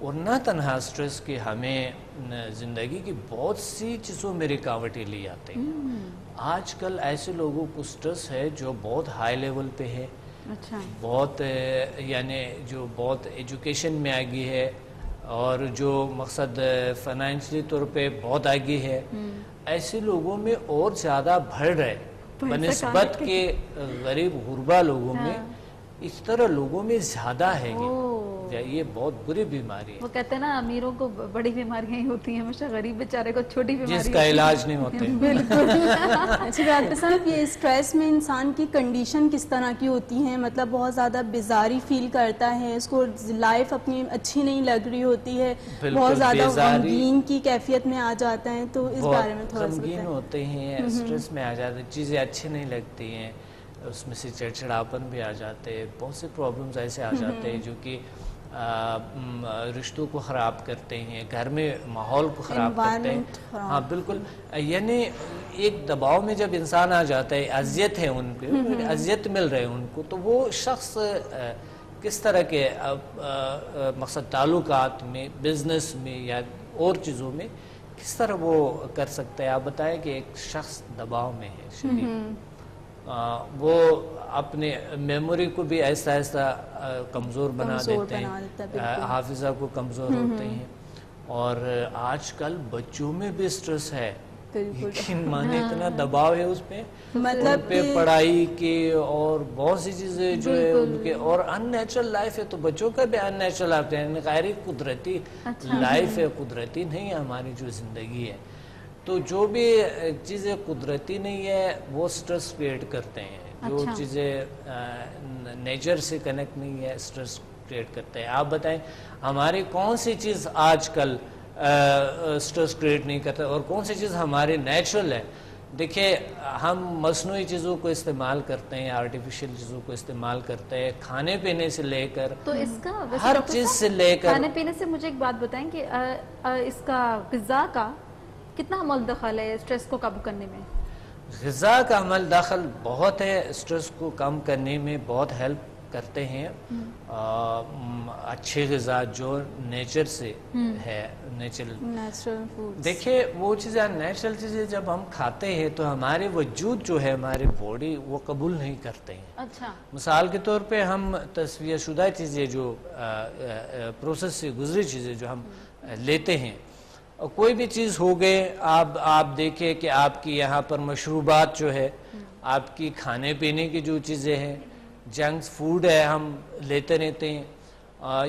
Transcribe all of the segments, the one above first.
اور نہ تنہا سٹریس کہ ہمیں زندگی کی بہت سی چیزوں میں رکاوٹیں لے آتے ہیں. آج کل ایسے لوگوں کو سٹریس ہے جو بہت ہائی لیول پہ ہے, اچھا, بہت یعنی جو بہت ایجوکیشن میں آگے ہے, اور جو مقصد فائنینشلی طور پہ بہت آگے ہے, ایسے لوگوں میں اور زیادہ بڑھ رہے بنسبت کے غریب غربا لوگوں میں. اس طرح لوگوں میں زیادہ ہے یہ بہت بری بیماری ہے. وہ کہتے ہیں نا امیروں کو بڑی بیماریاں ہی ہوتی ہیں, ہمیشہ غریب بیچارے کو چھوٹی بیماری جس کا علاج نہیں ہوتے. بالکل. اچھا ڈاکٹر صاحب, یہ اسٹریس میں انسان کی کنڈیشن کس طرح کی ہوتی ہیں؟ مطلب بہت زیادہ بیزاری فیل کرتا ہے, اس کو لائف اپنی اچھی نہیں لگ رہی ہوتی ہے, بہت زیادہ غمگین کی کیفیت میں آ جاتا ہے, تو اس بارے میں تھوڑا سا غمگین ہوتے ہیں, اسٹریس میں آ جاتے ہیں, چیزیں اچھی نہیں لگتی ہیں, اس میں سے چڑچڑاپن بھی آ جاتے ہیں, بہت سے پرابلمز ایسے آ جاتے ہیں جو کہ رشتوں کو خراب کرتے ہیں, گھر میں ماحول کو خراب کرتے ہیں. ہاں بالکل, یعنی ایک دباؤ میں جب انسان آ جاتا ہے, اذیت ہے ان پہ, اذیت مل رہے ہیں ان کو, تو وہ شخص کس طرح کے مقصد تعلقات میں, بزنس میں یا اور چیزوں میں کس طرح وہ کر سکتا ہے؟ آپ بتائیں کہ ایک شخص دباؤ میں ہے شدید, وہ اپنے میموری کو بھی ایسا کمزور بنا دیتے ہیں, حافظہ کو کمزور ہوتے ہیں. اور آج کل بچوں میں بھی سٹریس ہے, لیکن مانے اتنا دباؤ ہے اس پہ, ان پہ پڑھائی کے اور بہت سی چیزیں جو ہے ان کے, اور ان نیچرل لائف ہے, تو بچوں کا بھی ان نیچرل لائف ہے, غیر قدرتی لائف ہے, قدرتی نہیں ہے ہماری جو زندگی ہے. تو جو بھی چیزیں قدرتی نہیں ہے وہ سٹریس کریٹ کرتے ہیں, جو چیزیں نیچر سے کنیکٹ نہیں ہے سٹریس کریٹ کرتے ہیں. آپ بتائیں ہماری کون سی چیز آج کل سٹریس کریٹ نہیں کرتا اور کون سی چیز ہماری نیچرل ہے؟ دیکھیں, ہم مصنوعی چیزوں کو استعمال کرتے ہیں, آرٹیفیشل چیزوں کو استعمال کرتے ہیں, کھانے پینے سے لے کر, تو اس کا ہر چیز سے لے کر. کھانے پینے سے مجھے ایک بات بتائیں کہ اس کا غذا کا کتنا عمل دخل ہے اسٹریس کو قابو کرنے میں؟ غذا کا عمل دخل بہت ہے, اسٹریس کو کم کرنے میں بہت ہیلپ کرتے ہیں. اچھے غذا جو نیچر سے ہے, نیچرل فوڈ. دیکھیں وہ چیزیں, نیچرل چیزیں جب ہم کھاتے ہیں تو ہمارے وجود جو ہے, ہماری باڈی وہ قبول نہیں کرتے ہیں. اچھا, مثال کے طور پہ ہم تصفیہ شدہ چیزیں جو پروسیس سے گزری چیزیں جو ہم لیتے ہیں, کوئی بھی چیز ہو گئے, آپ دیکھیں کہ آپ کی یہاں پر مشروبات جو ہے, آپ کی کھانے پینے کی جو چیزیں ہیں, جنک فوڈ ہے, ہم لیتے رہتے ہیں,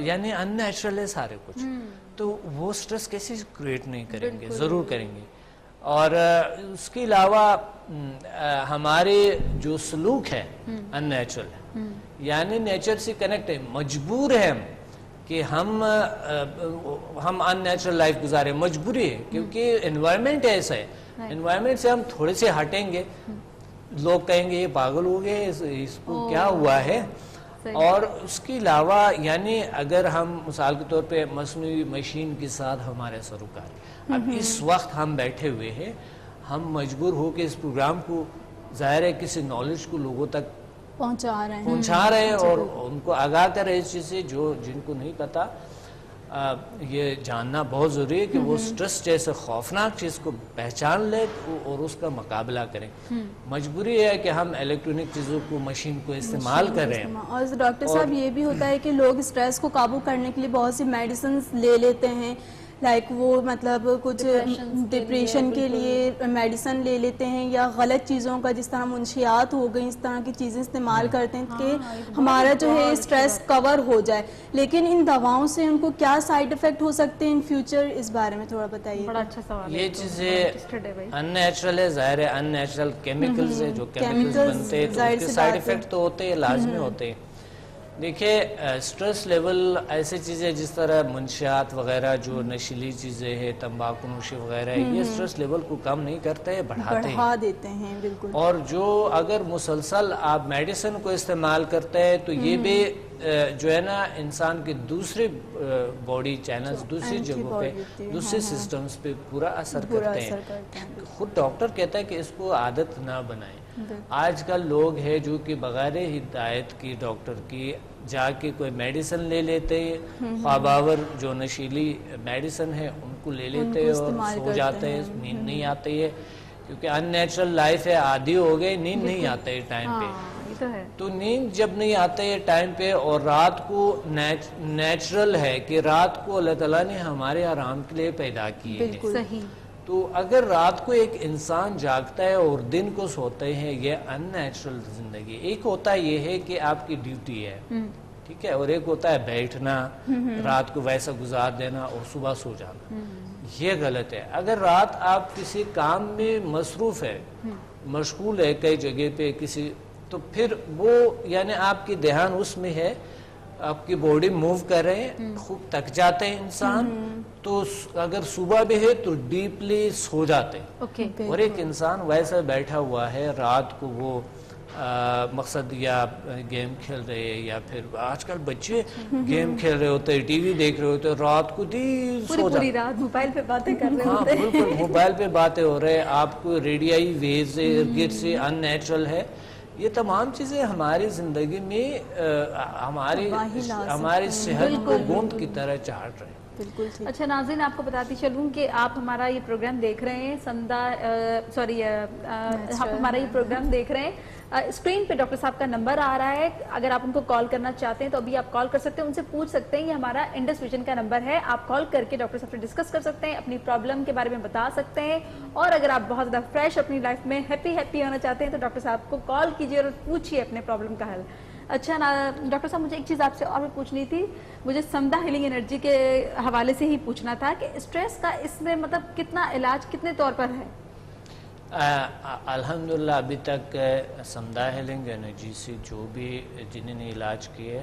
یعنی ان نیچرل ہے سارے کچھ, تو وہ سٹریس کیسے کریٹ نہیں کریں گے؟ ضرور کریں گے. اور اس کے علاوہ ہمارے جو سلوک ہے ان نیچرل ہے, یعنی نیچر سے کنیکٹ ہے, مجبور ہے ہم کہ ہم ان نیچرل لائف گزارے, مجبوری ہے, کیونکہ انوائرمنٹ ایسا ہے. انوائرمنٹ سے ہم تھوڑے سے ہٹیں گے, لوگ کہیں گے یہ پاگل ہو گئے, اس کو کیا ہوا ہے. اور اس کے علاوہ یعنی اگر ہم مثال کے طور پہ مصنوعی مشین کے ساتھ ہمارے سروکار, اب اس وقت ہم بیٹھے ہوئے ہیں, ہم مجبور ہو کے اس پروگرام کو ظاہر ہے کسی نالج کو لوگوں تک پہنچا رہے ہیں, اور ان کو آگاہ کر رہے اس چیز سے, جن کو نہیں پتا. یہ جاننا بہت ضروری ہے کہ وہ سٹریس جیسے خوفناک چیز کو پہچان لے اور اس کا مقابلہ کریں. مجبوری ہے کہ ہم الیکٹرانک چیزوں کو, مشین کو استعمال کر رہے ہیں. اور ڈاکٹر صاحب یہ بھی ہوتا ہے کہ لوگ سٹریس کو قابو کرنے کے لیے بہت سی میڈیسنز لے لیتے ہیں, لائک وہ مطلب کچھ ڈپریشن کے لیے میڈیسن لے لیتے ہیں, یا غلط چیزوں کا جس طرح منشیات ہو گئی, اس طرح کی چیزیں استعمال کرتے ہیں کہ ہمارا جو ہے اسٹریس کور ہو جائے. لیکن ان دواؤں سے ان کو کیا سائیڈ افیکٹ ہو سکتے ہیں ان فیوچر, اس بارے میں تھوڑا بتائیے. بڑا اچھا سوال ہے. یہ چیزیں ان نیچرل ہے, ظاہر ہے ان نیچرل کیمیکلز ہے, جو کیمیکلز بنتے ہیں تو اس کے سائیڈ افیکٹ تو ہوتے ہیں, لازمی ہوتے ہیں. دیکھیں سٹریس لیول ایسی چیزیں جس طرح منشیات وغیرہ, جو نشیلی چیزیں ہیں, تمباکو نوشی وغیرہ, یہ سٹریس لیول کو کم نہیں کرتے, بڑھا دیتے ہیں. بالکل. اور جو اگر مسلسل آپ میڈیسن کو استعمال کرتے ہیں تو یہ بھی جو ہے نا انسان کے دوسرے باڈی چینلز, دوسری جگہوں پہ, دوسرے سسٹمز پہ پورا اثر کرتے ہیں. خود ڈاکٹر کہتا ہے کہ اس کو عادت نہ بنائیں. آج کل لوگ ہیں جو کہ بغیر ہدایت کی ڈاکٹر کی جا کے کوئی میڈیسن لے لیتے ہیں، خواباور جو نشیلی میڈیسن ہے ان کو لے لیتے ہیں اور سو جاتے ہیں، نیند نہیں آتی ہے کیونکہ ان نیچرل لائف ہے، عادی ہو گئے، نیند نہیں آتے ہے ٹائم پہ۔ تو نیند جب نہیں آتے ہے ٹائم پہ اور رات کو نیچرل ہے کہ رات کو اللہ تعالیٰ نے ہمارے آرام کے لیے پیدا کیے ہیں، صحیح۔ تو اگر رات کو ایک انسان جاگتا ہے اور دن کو سوتے ہیں، یہ ان نیچرل زندگی۔ ایک ہوتا یہ ہے کہ آپ کی ڈیوٹی ہے، ٹھیک ہے، اور ایک ہوتا ہے بیٹھنا، رات کو ویسا گزار دینا اور صبح سو جانا، یہ غلط ہے۔ اگر رات آپ کسی کام میں مصروف ہے، مشغول ہے کئی جگہ پہ کسی، تو پھر وہ یعنی آپ کی دھیان اس میں ہے، آپ کی باڈی موو کر رہے ہیں، خوب تک جاتے ہیں انسان، تو اگر صبح بھی ہے تو ڈیپلی سو جاتے ہیں۔ اور ایک انسان ویسا بیٹھا ہوا ہے رات کو، وہ مقصد یا گیم کھیل رہے ہیں یا پھر آج کل بچے گیم کھیل رہے ہوتے ہیں، ٹی وی دیکھ رہے ہوتے ہیں، رات کو دیر سو جاتے ہیں، رات موبائل پہ باتیں کر رہے ہاں بالکل موبائل پہ باتیں ہو رہے ہیں، آپ کو ریڈیائی ویز سے ارد گرد سے ان نیچرل ہے۔ یہ تمام چیزیں ہماری زندگی میں ہماری صحت کو گوند کی طرح چاٹ رہے ہیں۔ بالکل ٹھیک۔ اچھا ناظرین، آپ کو بتاتی چلوں کہ آپ ہمارا یہ پروگرام دیکھ رہے ہیں، آپ ہمارا یہ پروگرام دیکھ رہے ہیں، اسکرین پہ ڈاکٹر صاحب کا نمبر آ رہا ہے، اگر آپ ان کو کال کرنا چاہتے ہیں تو ابھی آپ کال کر سکتے ہیں، ان سے پوچھ سکتے ہیں، یہ ہمارا انڈس ویژن کا نمبر ہے، آپ کال کر کے ڈاکٹر صاحب سے ڈسکس کر سکتے ہیں، اپنی پرابلم کے بارے میں بتا سکتے ہیں، اور اگر آپ بہت زیادہ فریش اپنی لائف میں ہیپی ہونا چاہتے ہیں تو ڈاکٹر صاحب کو کال کیجیے اور پوچھیے اپنے پرابلم کا حل۔ اچھا ڈاکٹر صاحب، مجھے ایک چیز آپ سے اور بھی پوچھنی تھی، مجھے سمدہ ہیلنگ انرجی کے حوالے سے ہی پوچھنا تھا کہ اسٹریس کا اس میں مطلب کتنا علاج کتنے طور پر ہے؟ الحمدللہ ابھی تک سمدہ ہیلنگ انرجی سے جو بھی جنہوں نے علاج کیے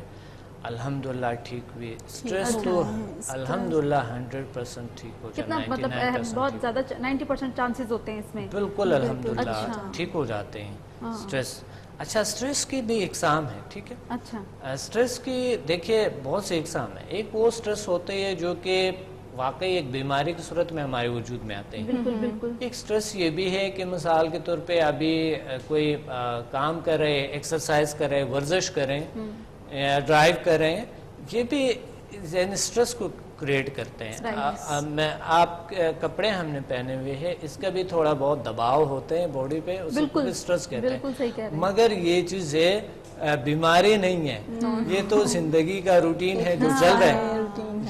الحمدللہ ٹھیک ہوئے۔ اسٹریس تو الحمدللہ 100% ٹھیک ہو جاتا ہے، کتنا مطلب بہت زیادہ 90% چانسز ہوتے ہیں اس میں؟ بالکل الحمدللہ ٹھیک ہو جاتے ہیں اسٹریس۔ اچھا، اسٹریس کی بھی اقسام ہے، ٹھیک ہے؟ اچھا، اسٹریس کی دیکھیے بہت سے اقسام ہیں۔ ایک وہ اسٹریس ہوتے ہیں جو کہ واقعی ایک بیماری کی صورت میں ہمارے وجود میں آتے ہیں۔ بالکل بالکل۔ ایک اسٹریس یہ بھی ہے کہ مثال کے طور پہ ابھی کوئی کام کر رہے، ایکسرسائز کر رہے، ورزش کریں، ڈرائیو کریں، یہ بھی یعنی اسٹریس کو کریٹ کرتے ہیں۔ آپ کپڑے ہم نے پہنے ہوئے ہیں، اس کا بھی تھوڑا بہت دباؤ ہوتے ہیں باڈی پہ، اس کو بھی اسٹریس کہتے ہیں۔ مگر یہ چیزیں بیماری نہیں ہے، یہ تو زندگی کا روٹین ہے جو چل رہا ہے،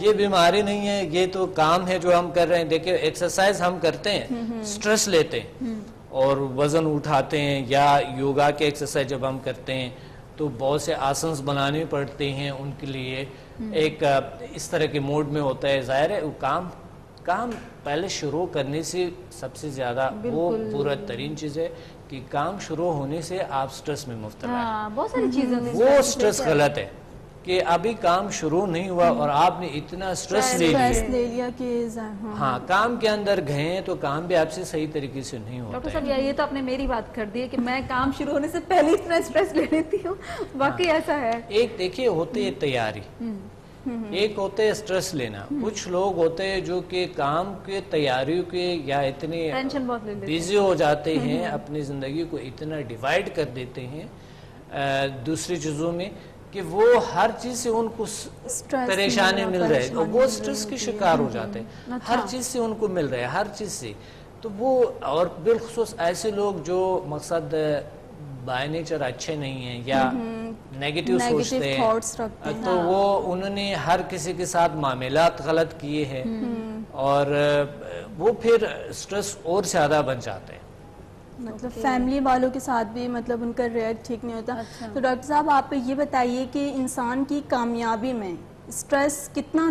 یہ بیماری نہیں ہے، یہ تو کام ہے جو ہم کر رہے ہیں۔ دیکھیں ایکسرسائز ہم کرتے ہیں، اسٹریس لیتے ہیں اور وزن اٹھاتے ہیں، یا یوگا کے ایکسرسائز جب ہم کرتے ہیں تو بہت سے آسنس بنانے پڑتے ہیں ان کے لیے، ایک اس طرح کے موڈ میں ہوتا ہے۔ ظاہر ہے کام پہلے شروع کرنے سے سب سے زیادہ وہ برا ترین چیز ہے کہ کام شروع ہونے سے آپ سٹریس میں مبتلا ہیں، بہت ساری چیزیں وہ سٹریس غلط ہے کہ ابھی کام شروع نہیں ہوا اور آپ نے اتنا سٹریس لے لیا کہ ہاں کام کے اندر گئے تو کام بھی آپ سے صحیح طریقے سے نہیں ہوتا۔ ڈاکٹر صاحب یہ تو آپ نے میری بات کر دی ہے کہ میں کام شروع ہونے سے پہلے اتنا سٹریس لے لیتی ہوں، واقعی ایسا ہے؟ ایک دیکھیے ہوتے ہے تیاری، ایک ہوتے ہے سٹریس لینا۔ کچھ لوگ ہوتے ہیں جو کہ کام کے تیاریوں کے یا اتنے بیزی ہو جاتے ہیں، اپنی زندگی کو اتنا ڈیوائیڈ کر دیتے ہیں دوسری چیزوں میں کہ وہ ہر چیز سے ان کو پریشانی مل رہے ہیں، وہ سٹریس کے شکار ہو جاتے ہیں، ہر چیز سے ان کو مل رہے ہیں، ہر چیز سے۔ تو وہ اور بالخصوص ایسے لوگ جو مقصد بائی نیچر اچھے نہیں ہیں یا نیگیٹو سوچتے ہیں، تو وہ انہوں نے ہر کسی کے ساتھ معاملات غلط کیے ہیں اور وہ پھر سٹریس اور زیادہ بن جاتے ہیں۔ مطلب فیملی والوں کے ساتھ بھی مطلب ان کا ریئیکٹ ٹھیک نہیں ہوتا۔ تو ڈاکٹر صاحب آپ یہ بتائیے کہ انسان کی کامیابی میں سٹریس کتنا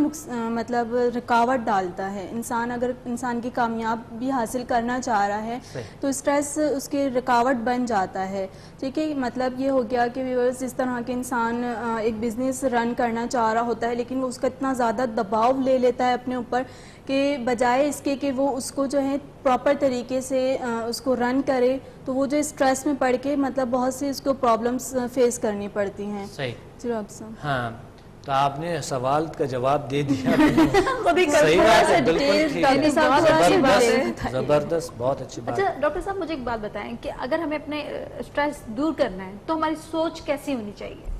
مطلب رکاوٹ ڈالتا ہے؟ اگر انسان کی کامیابی حاصل کرنا چاہ رہا ہے تو سٹریس اس کے رکاوٹ بن جاتا ہے، ٹھیک ہے؟ مطلب یہ ہو گیا کہ ویورز جس طرح کے انسان ایک بزنس رن کرنا چاہ رہا ہوتا ہے لیکن وہ اس کا اتنا زیادہ دباؤ لے لیتا ہے اپنے اوپر کہ بجائے اس کے کہ وہ اس کو جو ہے پراپر طریقے سے اس کو رن کرے تو وہ جو سٹریس میں پڑ کے مطلب بہت سی اس کو پرابلمس فیس کرنی پڑتی ہیں۔ صحیح جی ڈاکٹر صاحب۔ ہاں تو آپ نے سوال کا جواب دے دیا خود ہی صحیح بات ہے، ڈیٹیل بالکل ٹھیک ہے، زبردست زبردست، بہت اچھی بات اچھا ڈاکٹر صاحب مجھے ایک بات بتائیں کہ اگر ہمیں اپنے اسٹریس دور کرنا ہے تو ہماری سوچ کیسی ہونی چاہیے؟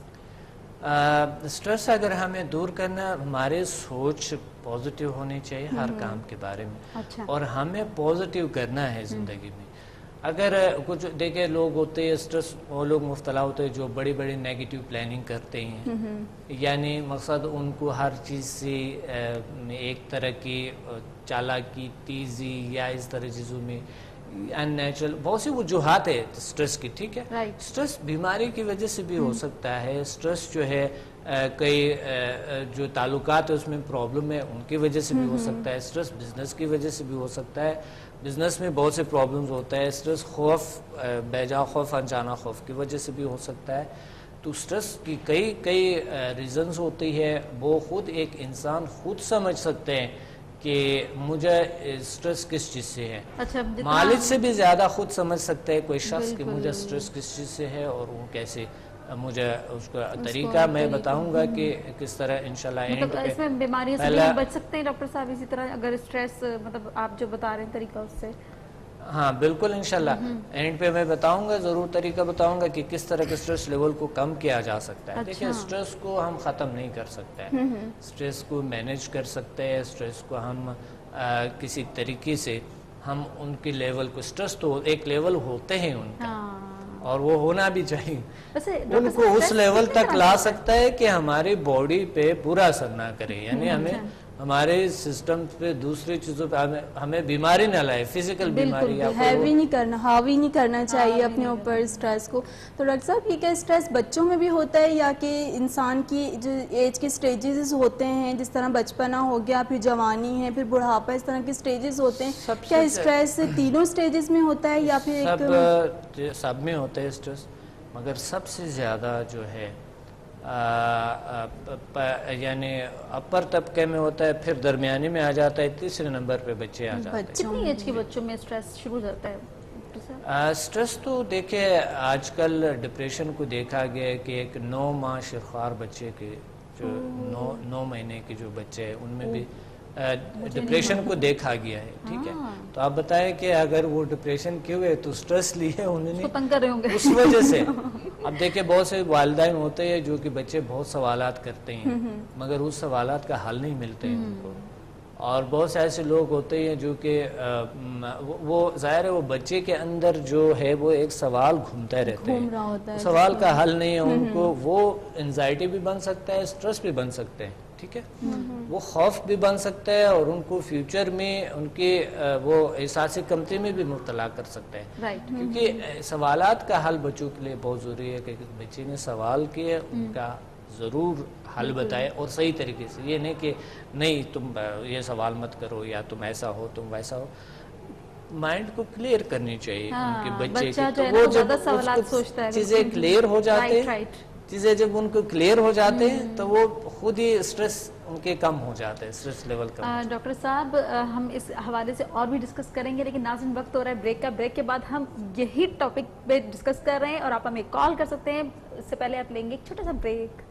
اسٹریس اگر ہمیں دور کرنا، ہماری سوچ پازیٹیو ہونی چاہیے ہر کام کے بارے میں، اچھا اور ہمیں پازیٹیو کرنا ہے زندگی میں. اگر کچھ دیکھیں لوگ ہوتے ہیں اسٹریس، وہ لوگ مبتلا ہوتے ہیں جو بڑی بڑی نیگیٹو پلاننگ کرتے ہیں، یعنی مقصد ان کو ہر چیز سے ایک طرح کی چالاکی، تیزی یا اس طرح چیزوں میں ان نیچرل بہت سی وجوہات ہے اسٹریس کی، ٹھیک ہے. اسٹریس بیماری کی وجہ سے بھی ہو سکتا ہے، اسٹریس جو ہے کئی جو تعلقات ہے اس میں پرابلم ہے ان کی وجہ سے بھی ہو سکتا ہے، اسٹریس بزنس کی وجہ سے بھی ہو سکتا ہے، بزنس میں بہت سے پرابلمز ہوتا ہے، اسٹریس خوف، بیجا خوف، انجانا خوف کی وجہ سے بھی ہو سکتا ہے. تو اسٹریس کی کئی ریزنز ہوتی ہے، وہ خود ایک انسان خود سمجھ سکتے ہیں کہ مجھے اسٹریس کس چیز سے ہے. اچھا مالج سے بھی زیادہ خود سمجھ سکتے ہیں کوئی شخص کہ مجھے اسٹریس کس چیز سے ہے، اور وہ کیسے، مجھے اس کا طریقہ میں بتاؤں گا کہ کس طرح انشاءاللہ مطلب اس میں بیماریوں سے بھی ہم بچ سکتے ہیں ڈاکٹر صاحب اسی طرح اگر اسٹریس مطلب آپ جو بتا رہے ہیں طریقہ اس سے؟ ہاں بالکل، انشاءاللہ اینڈ پہ میں بتاؤں گا، ضرور طریقہ بتاؤں گا کہ کس طرح کے اسٹریس لیول کو کم کیا جا سکتا ہے. دیکھیں اسٹریس کو ہم ختم نہیں کر سکتے ہیں، اسٹریس کو مینیج کر سکتے ہیں، اسٹریس کو ہم کسی طریقے سے ہم ان کے لیول کو، اسٹریس تو ایک لیول ہوتے ہیں ان کا، اور وہ ہونا بھی چاہیے، ان کو اس لیول تک لا سکتا ہے کہ ہماری باڈی پہ پورا اثر نہ کرے، یعنی ہمیں ہمارے سسٹم پہ دوسری چیزوں پہ ہمیں بیماری نہ لائے، فزیکل بیماری، حاوی نہیں کرنا چاہیے اپنے اوپر اسٹریس کو. تو ڈاکٹر صاحب یہ کہ اسٹریس بچوں میں بھی ہوتا ہے یا کہ انسان کی جو ایج کے سٹیجز ہوتے ہیں، جس طرح بچپنا ہو گیا، پھر جوانی ہے، پھر بڑھاپا، اس طرح کے سٹیجز ہوتے ہیں، کیا اسٹریس تینوں سٹیجز میں ہوتا ہے یا پھر سب میں ہوتا ہے اسٹریس؟ مگر سب سے زیادہ جو ہے یعنی اپر طبقے میں ہوتا ہے، پھر درمیانی میں آ جاتا ہے، تیسرے نمبر پہ بچے آ جاتے ہیں. کتنی ایج کے بچوں میں اسٹریس شروع ہو جاتا ہے؟ اسٹریس تو دیکھیں آج کل ڈپریشن کو دیکھا گیا ہے کہ ایک 9 ماہ شیرخوار بچے کے جو 9 مہینے کے جو بچے ہیں ان میں بھی ڈپریشن کو دیکھا گیا ہے، ٹھیک ہے. تو آپ بتائیں کہ اگر وہ ڈپریشن کیوں ہے تو اسٹریس لیے انہوں نے اس وجہ سے. اب دیکھیں بہت سے والدین ہوتے ہیں جو کہ بچے بہت سوالات کرتے ہیں مگر اس سوالات کا حل نہیں ملتے ہیں ان کو، اور بہت سے ایسے لوگ ہوتے ہیں جو کہ وہ ظاہر ہے وہ بچے کے اندر جو ہے وہ ایک سوال گھومتا رہتا ہے، سوال کا حل نہیں ہے ان کو، وہ انزائٹی بھی بن سکتا ہے، اسٹریس بھی بن سکتے ہیں، ٹھیک ہے، وہ خوف بھی بن سکتا ہے، اور ان کو فیوچر میں ان کے وہ احساس کمتری میں بھی مبتلا کر سکتا ہے. کیونکہ سوالات کا حل بچوں کے لیے بہت ضروری ہے کہ بچے نے سوال کیے ان کا ضرور حل بتائے، اور صحیح طریقے سے، یہ نہیں کہ نہیں تم یہ سوال مت کرو یا تم ایسا ہو تم ویسا ہو. مائنڈ کو کلیئر کرنی چاہیے ان کے بچے کی، تو وہ جب چیزیں کلیئر ہو جاتے ہیں، چیزیں جب ان کو کلیئر ہو جاتے ہیں تو وہ خود ہی اسٹریس ان کے کم ہو جاتے ہیں، اسٹریس لیول کم. ڈاکٹر صاحب ہم اس حوالے سے اور بھی ڈسکس کریں گے، لیکن ناظرین وقت ہو رہا ہے بریک کا. بریک کے بعد ہم یہی ٹاپک پہ ڈسکس کر رہے ہیں اور آپ ہمیں کال کر سکتے ہیں. اس سے پہلے آپ لیں گے ایک چھوٹا سا break.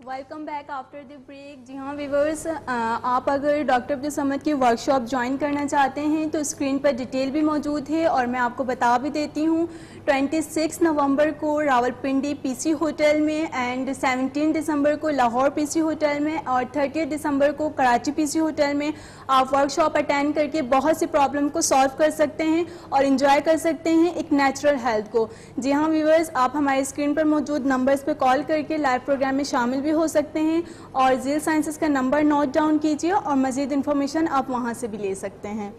Welcome back after the break. جی ہاں ویورز، آپ اگر ڈاکٹر عبد الصمد کی ورکشاپ جوائن کرنا چاہتے ہیں تو اسکرین پر ڈیٹیل بھی موجود ہے، اور میں آپ کو بتا بھی دیتی ہوں 26 نومبر کو راولپنڈی پی سی ہوٹل میں، اینڈ 17 دسمبر کو لاہور پی سی ہوٹل میں، اور 30 دسمبر کو کراچی پی سی ہوٹل میں آپ ورکشاپ اٹینڈ کر کے بہت سی پرابلم کو سالو کر سکتے ہیں اور انجوائے کر سکتے ہیں ایک نیچرل ہیلتھ کو. جی ہاں ویورز، آپ ہمارے اسکرین پر موجود نمبرز پہ کال کر کے لائیو پروگرام میں شامل بھی ہو سکتے ہیں، اور زیل سائنسز کا نمبر نوٹ ڈاؤن کیجیے اور مزید انفارمیشن آپ وہاں سے بھی لے سکتے ہیں.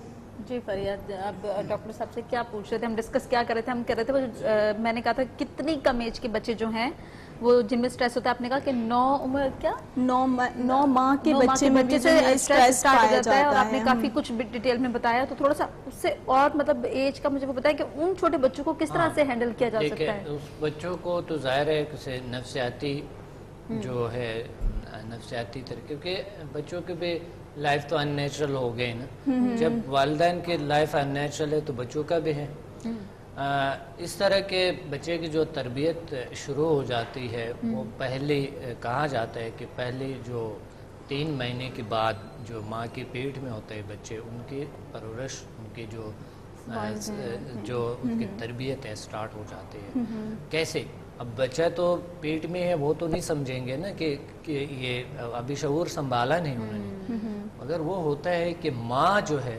جی فریاد، اب ڈاکٹر صاحب سے کیا پوچھ رہے تھے؟ ہم ڈسکس کیا کر رہے تھے؟ ہم کہہ رہے تھے میں نے کہا تھا کتنی کم ایج کے بچے جو ہیں وہ جن میں اسٹریس ہوتا ہے، آپ نے کہا کہ 9 ماہ کے بچے میں بھی سے اسٹریس اسٹارٹ ہو جاتا ہے، اور آپ نے ہے۔ کافی کچھ ڈیٹیل میں بتایا، تو تھوڑا سا اس سے اور مطلب ایج کا مجھے وہ بتائیں کہ ان چھوٹے بچوں کو کس طرح سے ہینڈل کیا جا سکتا ہے؟ اس بچوں کو تو ظاہر ہے کہ نفسیاتی جو ہے نفسیاتی طریقے، کیونکہ بچوں کے بھی لائف تو ان نیچرل ہو گئے نا، جب والدین کی لائف ان نیچرل ہے تو بچوں کا بھی ہے۔ اس طرح کے بچے کی جو تربیت شروع ہو جاتی ہے وہ پہلے کہا جاتا ہے کہ پہلے جو 3 مہینے کے بعد جو ماں کے پیٹ میں ہوتے ہیں بچے، ان کی پرورش، ان کی جو ان کی تربیت ہے سٹارٹ ہو جاتی ہے۔ کیسے؟ اب بچہ تو پیٹ میں ہے، وہ تو نہیں سمجھیں گے نا کہ یہ ابھی شعور سنبھالا نہیں انہوں نے، مگر وہ ہوتا ہے کہ ماں جو ہے،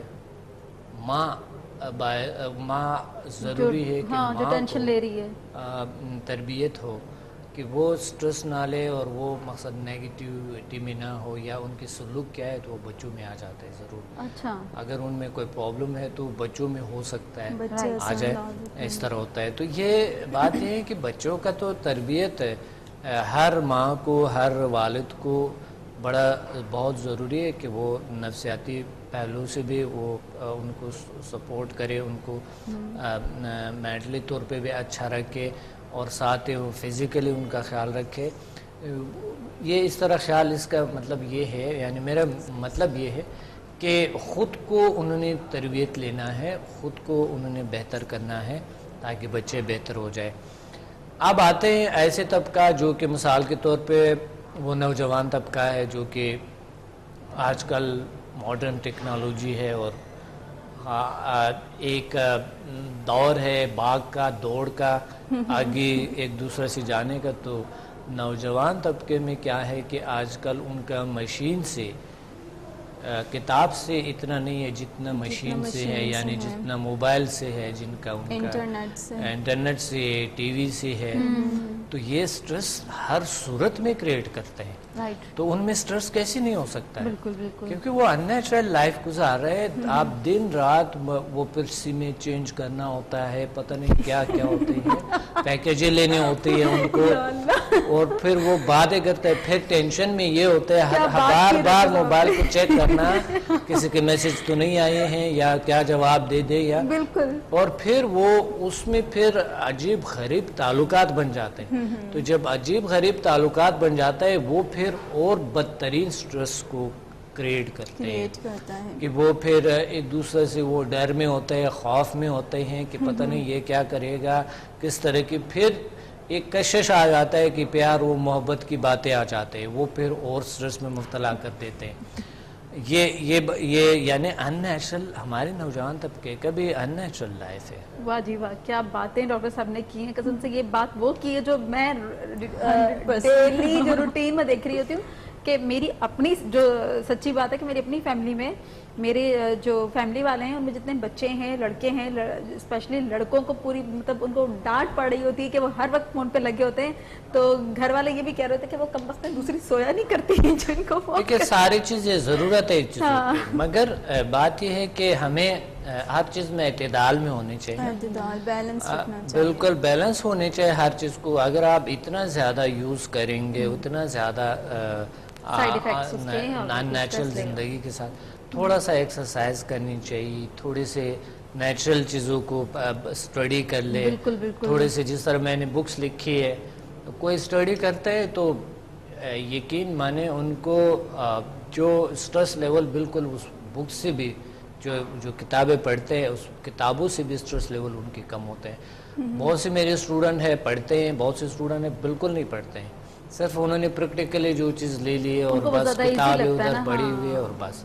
ماں ضروری ہے کہ جو ٹینشن لے رہی ہے تربیت ہو کہ وہ سٹریس نہ لے، اور وہ مقصد نیگیٹیوٹی میں نہ ہو، یا ان کے سلوک کیا ہے تو وہ بچوں میں آ جاتا ہے ضرور۔ اچھا، اگر ان میں کوئی پرابلم ہے تو بچوں میں ہو سکتا ہے آ جائے، اس طرح ہوتا ہے۔ تو یہ بات یہ ہے کہ بچوں کا تو تربیت ہے، ہر ماں کو، ہر والد کو بہت ضروری ہے کہ وہ نفسیاتی پہلو سے بھی وہ ان کو سپورٹ کرے، ان کو مینٹلی طور پہ بھی اچھا رکھے، اور ساتھ ہی وہ فزیکلی ان کا خیال رکھے۔ یہ اس طرح خیال، اس کا مطلب یہ ہے، یعنی میرا مطلب یہ ہے کہ خود کو انہوں نے تربیت لینا ہے، خود کو انہوں نے بہتر کرنا ہے تاکہ بچے بہتر ہو جائے۔ اب آتے ہیں ایسے طبقہ جو کہ مثال کے طور پہ وہ نوجوان طبقہ ہے جو کہ آج کل ماڈرن ٹیکنالوجی ہے، اور ایک دور ہے بھاگ کا، دوڑ کا، آگے ایک دوسرے سے جانے کا۔ تو نوجوان طبقے میں کیا ہے کہ آج کل ان کا مشین سے، کتاب سے اتنا نہیں ہے جتنا مشین سے ہے، یعنی جتنا موبائل سے ہے، جن کا ان کا انٹرنیٹ سے، ٹی وی سے ہے۔ تو یہ سٹریس ہر صورت میں کریٹ کرتے ہیں، تو ان میں سٹریس کیسے نہیں ہو سکتا ہے؟ کیونکہ وہ ان نیچرل لائف گزار رہے ہیں۔ آپ دن رات وہ پھر سمیں چینج کرنا ہوتا ہے، پتہ نہیں کیا کیا ہوتی ہے، پیکیجیں لینے ہوتی ہے ان کو، اور پھر وہ باتیں کرتے ہیں، پھر ٹینشن میں یہ ہوتا ہے بار بار موبائل کو چیک کرنا، کسی کے میسج تو نہیں آئے ہیں، یا کیا جواب دے دے، یا اور پھر وہ اس میں پھر عجیب غریب تعلقات بن جاتے ہیں۔ تو جب عجیب غریب تعلقات بن جاتا ہے، وہ پھر اور بدترین سٹریس کو کریٹ کرتے ہیں، کہ وہ پھر ایک دوسرے سے وہ ڈر میں ہوتے ہیں، خوف میں ہوتے ہیں کہ پتہ نہیں یہ کیا کرے گا، کس طرح کی، پھر ایک کشش آ جاتا ہے کہ پیار و محبت کی باتیں آ جاتے ہیں، وہ پھر اور سٹریس میں مبتلا کر دیتے ہیں۔ یہ یعنی ان نیچرل، ہمارے نوجوان طبقے کا بھی ان نیچرل لائف ہے۔ واہ جی واہ، کیا باتیں ڈاکٹر صاحب نے کی ہیں، قسم سے یہ بات وہ کی ہے جو میں ڈیلی جو روٹین میں دیکھ رہی ہوتی ہوں، کہ میری اپنی جو سچی بات ہے کہ میری اپنی فیملی میں، میرے جو فیملی والے ہیں ان میں جتنے بچے ہیں، لڑکے ہیں، اسپیشلی لڑکوں کو پوری مطلب ان کو ڈانٹ پڑ رہی ہوتی ہے کہ وہ ہر وقت فون پہ لگے ہوتے ہیں، تو گھر والے یہ بھی کہہ رہے ہوتے ہیں کہ وہ کم وقت دوسری سویا نہیں کرتی جن کو فون۔ دیکھیے ساری چیزیں ضرورت ہے چیزوں کی، مگر بات یہ ہے کہ ہمیں ہر چیز میں اعتدال میں ہونی چاہیے، بالکل بیلنس ہونی چاہیے ہر چیز کو۔ اگر آپ اتنا زیادہ یوز کریں گے، اتنا زیادہ نان نیچرل زندگی کے ساتھ، تھوڑا سا ایکسرسائز کرنی چاہیے، تھوڑے سے نیچرل چیزوں کو اسٹڈی کر لے، تھوڑے سے جس طرح میں نے بکس لکھی ہے، کوئی اسٹڈی کرتا ہے تو یقین مانے ان کو جو سٹریس لیول بالکل اس بک سے بھی، جو کتابیں پڑھتے ہیں اس کتابوں سے بھی سٹریس لیول ان کے کم ہوتے ہیں۔ بہت سے میرے اسٹوڈنٹ ہیں پڑھتے ہیں، بہت سے اسٹوڈنٹ ہیں بالکل نہیں پڑھتے ہیں، صرف انہوں نے پریکٹیکلی جو چیز لے لی ہے اور بس کتابیں ادھر پڑھی ہوئی ہے، اور بس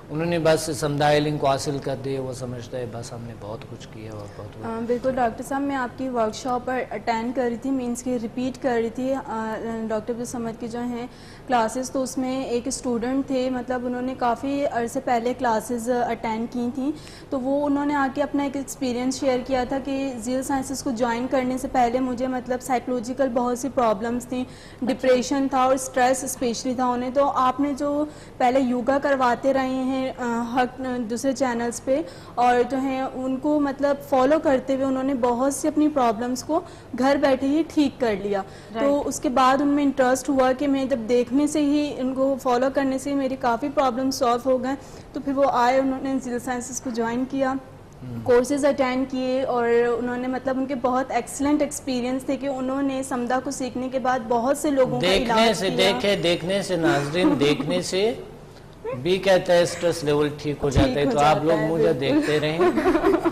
انہوں نے بس سمدھائے علم کو حاصل کر دیے، وہ سمجھتا ہے بس ہم نے بہت کچھ کیا اور بہت کچھ۔ بالکل ڈاکٹر صاحب، میں آپ کی ورک شاپ پر اٹینڈ کر رہی تھی، مینس کی ریپیٹ کر رہی تھی ڈاکٹر عبدالصمد کی جو ہیں کلاسز، تو اس میں ایک اسٹوڈنٹ تھے، مطلب انہوں نے کافی عرصے پہلے کلاسز اٹینڈ کی تھیں، تو وہ انہوں نے آ کے اپنا ایک ایکسپیرینس شیئر کیا تھا کہ زیل سائنسز کو جوائن کرنے سے پہلے مجھے مطلب سائیکولوجیکل بہت سی پرابلمس تھیں، ڈپریشن تھا اور اسٹریس اسپیشلی تھا انہیں، تو آپ نے جو پہلے یوگا کرواتے رہے ہیں ہیں دوسرے چینلز پہ, اور جو ہیں ان کو مطلب فالو کرتے ہوئے انہوں نے بہت سی اپنی پرابلمس کو گھر بیٹھے ہی ٹھیک کر لیا. تو اس کے بعد ان میں انٹرسٹ ہوا کہ میں جب دیکھنے سے ہی ان کو فالو کرنے سے ہی میری کافی پرابلم سالو ہو گئے. تو پھر وہ آئے, انہوں نے ذیل سائنسز کو جوائن کیا, کورسز اٹینڈ کیے, اور انہوں نے مطلب ان کے بہت ایکسلنٹ ایکسپیرینس تھے کہ انہوں نے سمدہ کو سیکھنے کے بعد بہت سے لوگوں کا علاج کیا. دیکھنے سے ناظرین دیکھنے سے بھی کہتا ہے اسٹریس لیول ٹھیک ہو جاتا ہے. تو آپ لوگ مجھے دیکھتے رہیں,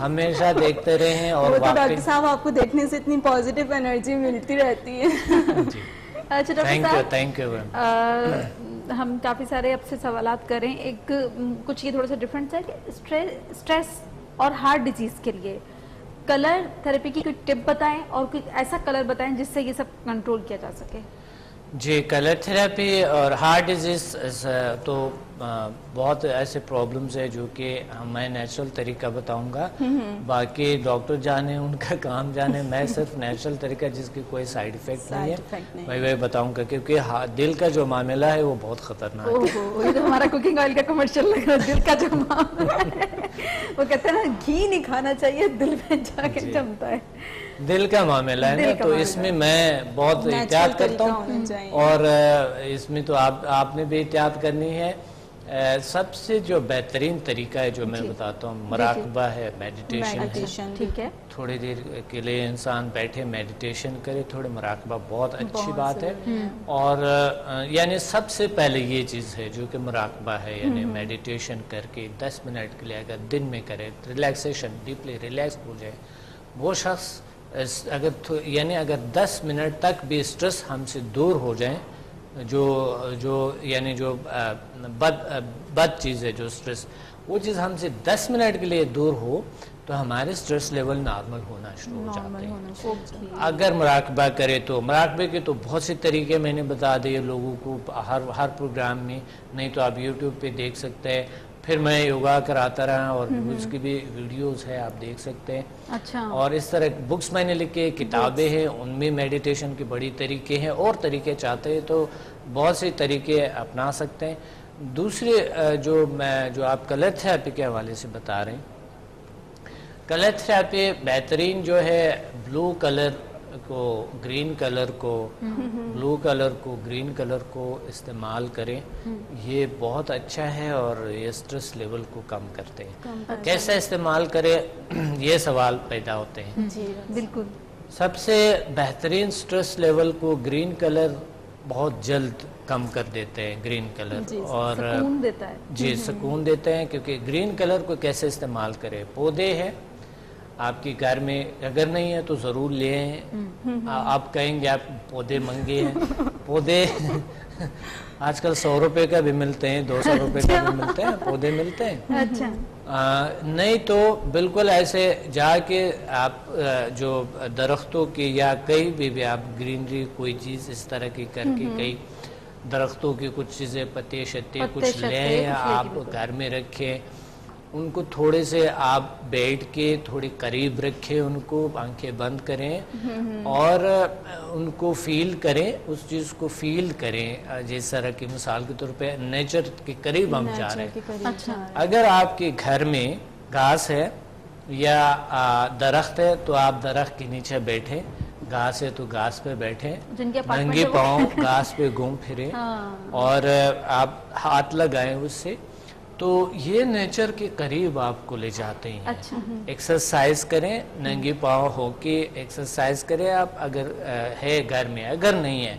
ہمیشہ دیکھتے رہیں. اور ڈاکٹر صاحب آپ کو دیکھنے سے اتنی پازیٹیو انرجی ملتی رہتی ہے. اچھا ڈاکٹر صاحب, تھینک یو. ہم کافی سارے آپ سے سوالات کریں. ایک کچھ یہ تھوڑا سا ڈفرینٹ ہے کہ اسٹریس اور ہارٹ ڈیزیز کے لیے کلر تھراپی کی کوئی ٹپ بتائیں, اور کوئی ایسا کلر بتائیں جس سے یہ سب کنٹرول کیا جا سکے. جی, کلر تھراپی اور ہارٹ ڈیزیز تو بہت ایسے پرابلمز ہے جو کہ میں نیچرل طریقہ بتاؤں گا, باقی ڈاکٹر جانے ان کا کام جانے. میں صرف نیچرل طریقہ جس کی کوئی سائیڈ افیکٹ نہیں ہے میں وہی بتاؤں گا, کیونکہ دل کا جو معاملہ ہے وہ بہت خطرناک ہے. یہ تو ہمارا کوکنگ آئل کا کمرشل لگ رہا ہے. دل کا جو معاملہ ہے وہ کہتے ہیں نا, گھی نہیں کھانا چاہیے, دل میں جا کے جمتا ہے. دل کا معاملہ ہے نا, تو اس میں میں بہت احتیاط کرتا ہوں. اور اس میں تو آپ نے بھی احتیاط کرنی ہے. سب سے جو بہترین طریقہ ہے جو میں بتاتا ہوں, مراقبہ ہے, میڈیٹیشن ہے. ٹھیک ہے, تھوڑی دیر کے لیے انسان بیٹھے میڈیٹیشن کرے, تھوڑے مراقبہ بہت اچھی بات ہے. اور یعنی سب سے پہلے یہ چیز ہے جو کہ مراقبہ ہے, یعنی میڈیٹیشن کر کے 10 منٹ کے لیے اگر دن میں کرے, ریلیکسیشن, ڈیپلی ریلیکس ہو جائے, وہ شخص اگر 10 منٹ تک بھی اسٹریس ہم سے دور ہو جائیں, یعنی جو بد چیز ہے جو اسٹریس, وہ چیز ہم سے 10 منٹ کے لیے دور ہو تو ہمارے اسٹریس لیول نارمل ہونا شروع ہو جاتے ہیں. اگر مراقبہ کرے تو مراقبے کے تو بہت سے طریقے میں نے بتا دیے لوگوں کو ہر پروگرام میں, نہیں تو آپ یوٹیوب پہ دیکھ سکتے ہیں. پھر میں یوگا کراتا رہا اور اس کی بھی ویڈیوز ہے, آپ دیکھ سکتے ہیں. اچھا. اور اس طرح بکس میں نے لکھے, کتابیں ہیں, ان میں میڈیٹیشن کے بڑی طریقے ہیں, اور طریقے چاہتے ہیں تو بہت سے طریقے اپنا سکتے ہیں. دوسرے جو آپ کلر تھراپی کے حوالے سے بتا رہے ہیں, کلر تھراپی بہترین جو ہے بلو کلر کو گرین کلر کو استعمال کریں. یہ بہت اچھا ہے اور یہ اسٹریس لیول کو کم کرتے ہیں. کیسے استعمال کریں, یہ سوال پیدا ہوتے ہیں. جی بالکل. سب سے بہترین اسٹریس لیول کو گرین کلر بہت جلد کم کر دیتے ہیں. گرین کلر اور سکون دیتا ہے. جی, سکون دیتے ہیں. کیونکہ گرین کلر کو کیسے استعمال کریں, پودے ہیں آپ کے گھر میں, اگر نہیں ہے تو ضرور لے آئیں. آپ کہیں گے آپ پودے منگے ہیں, پودے آج کل 100 روپے کا بھی ملتے ہیں, 200 روپے کا بھی ملتے ہیں, پودے ملتے ہیں. اچھا. نہیں تو بالکل ایسے جا کے آپ جو درختوں کی یا کہیں بھی آپ گرینری کوئی چیز اس طرح کی کر کے کئی درختوں کی کچھ چیزیں, پتے شتے کچھ لیں, آپ گھر میں رکھیں. ان کو تھوڑے سے آپ بیٹھ کے تھوڑی قریب رکھیں, ان کو آنکھیں بند کریں اور ان کو فیل کریں, اس چیز کو فیل کریں. جس طرح کی مثال کے طور پہ نیچر کے قریب ہم جا رہے ہیں. اگر آپ کے گھر میں گھاس ہے یا درخت ہے تو آپ درخت کے نیچے بیٹھیں, گھاس ہے تو گھاس پہ بیٹھیں, ننگے پاؤں گھاس پہ گھوم پھریں اور آپ ہاتھ لگائیں اس سے, تو یہ نیچر کے قریب آپ کو لے جاتے ہیں. ایکسرسائز کریں, ننگے پاؤں ہو کے ایکسرسائز کریں آپ, اگر ہے گھر میں. اگر نہیں ہے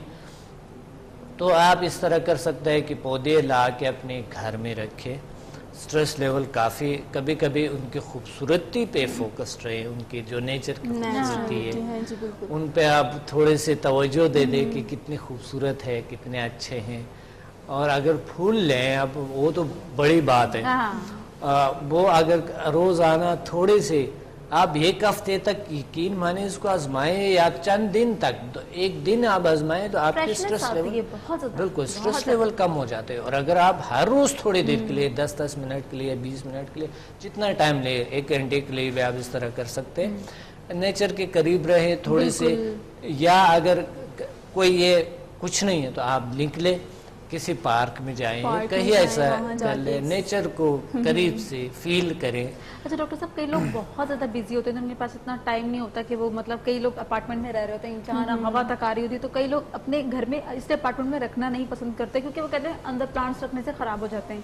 تو آپ اس طرح کر سکتے ہیں کہ پودے لا کے اپنے گھر میں رکھیں. سٹریس لیول کافی, کبھی کبھی ان کی خوبصورتی پہ فوکسڈ رہے, ان کی جو نیچر کی خوبصورتی ہے ان پہ آپ تھوڑے سے توجہ دے دیں کہ کتنی خوبصورت ہے, کتنے اچھے ہیں. اور اگر پھول لیں اب وہ تو بڑی بات ہے, وہ اگر روزانہ تھوڑے سے آپ ایک ہفتے تک یقین مانے اس کو آزمائیں یا چند دن تک, ایک دن آپ آزمائیں تو آپ کے سٹریس لیول بالکل سٹریس لیول کم ہو جاتے ہیں. اور اگر آپ ہر روز تھوڑی دیر کے لیے 10 منٹ کے لیے 20 منٹ کے لیے جتنا ٹائم لے, 1 گھنٹے کے لیے بھی آپ اس طرح کر سکتے ہیں. نیچر کے قریب رہے تھوڑے سے, یا اگر کوئی یہ کچھ نہیں ہے تو آپ لکھ لیں کسی پارک میں جائیں پارک میں کہیں جائیں، ایسا وہاں جا کر کے لیں نیچر کو قریب سے فیل کریں. اچھا ڈاکٹر صاحب کئی لوگ بہت زیادہ بزی ہوتے ہیں ان کے پاس اتنا ٹائم نہیں ہوتا کہ وہ مطلب کئی لوگ اپارٹمنٹ میں رہ رہے ہوتے ہیں جہاں نہ ہوا تک آ رہی ہوتی ہے تو کئی لوگ اپنے گھر میں اس لیے اپارٹمنٹ میں رکھنا نہیں پسند کرتے کیونکہ وہ کہتے ہیں اندر پلانٹس رکھنے سے خراب ہو جاتے ہیں.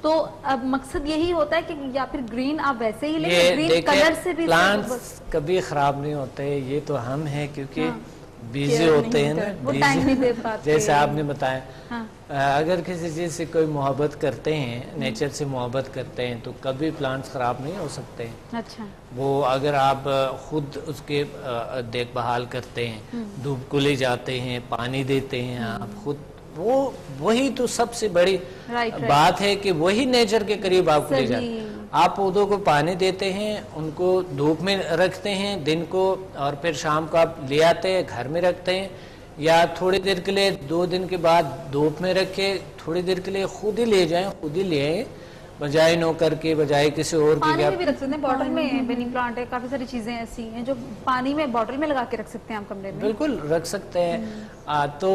تو اب مقصد یہی ہوتا ہے کہ یا پھر گرین آپ ویسے ہی لیں گرین کلر سے بھی پلانٹس کبھی خراب نہیں ہوتے. یہ تو ہم ہیں کیونکہ بیزی ہوتے ہیں وہ ٹائم نہیں دے پاتے. جیسے آپ نے بتایا اگر کسی چیز سے کوئی محبت کرتے ہیں نیچر سے محبت کرتے ہیں تو کبھی پلانٹس خراب نہیں ہو سکتے. اچھا وہ اگر آپ خود اس کے دیکھ بھال کرتے ہیں دھوپ کو لے جاتے ہیں پانی دیتے ہیں آپ خود وہی تو سب سے بڑی بات ہے کہ وہی نیچر کے قریب آپ کو لے جاتے ہیں. آپ پودوں کو پانی دیتے ہیں ان کو دھوپ میں رکھتے ہیں دن کو اور پھر شام کو آپ لے آتے ہیں گھر میں رکھتے ہیں یا تھوڑی دیر کے لیے 2 دن کے بعد دھوپ میں رکھے تھوڑی دیر کے لیے خود ہی لے جائیں خود ہی لے آئیں بجائے نوکر کے بجائے کسی اور کی. پانی میں بھی رکھ سکتے ہیں بوٹل میں منی پلانٹ ہے کافی ساری چیزیں ایسی ہیں جو پانی میں بوٹل میں لگا کے رکھ سکتے ہیں آپ کمرے میں. بالکل رکھ سکتے ہیں. تو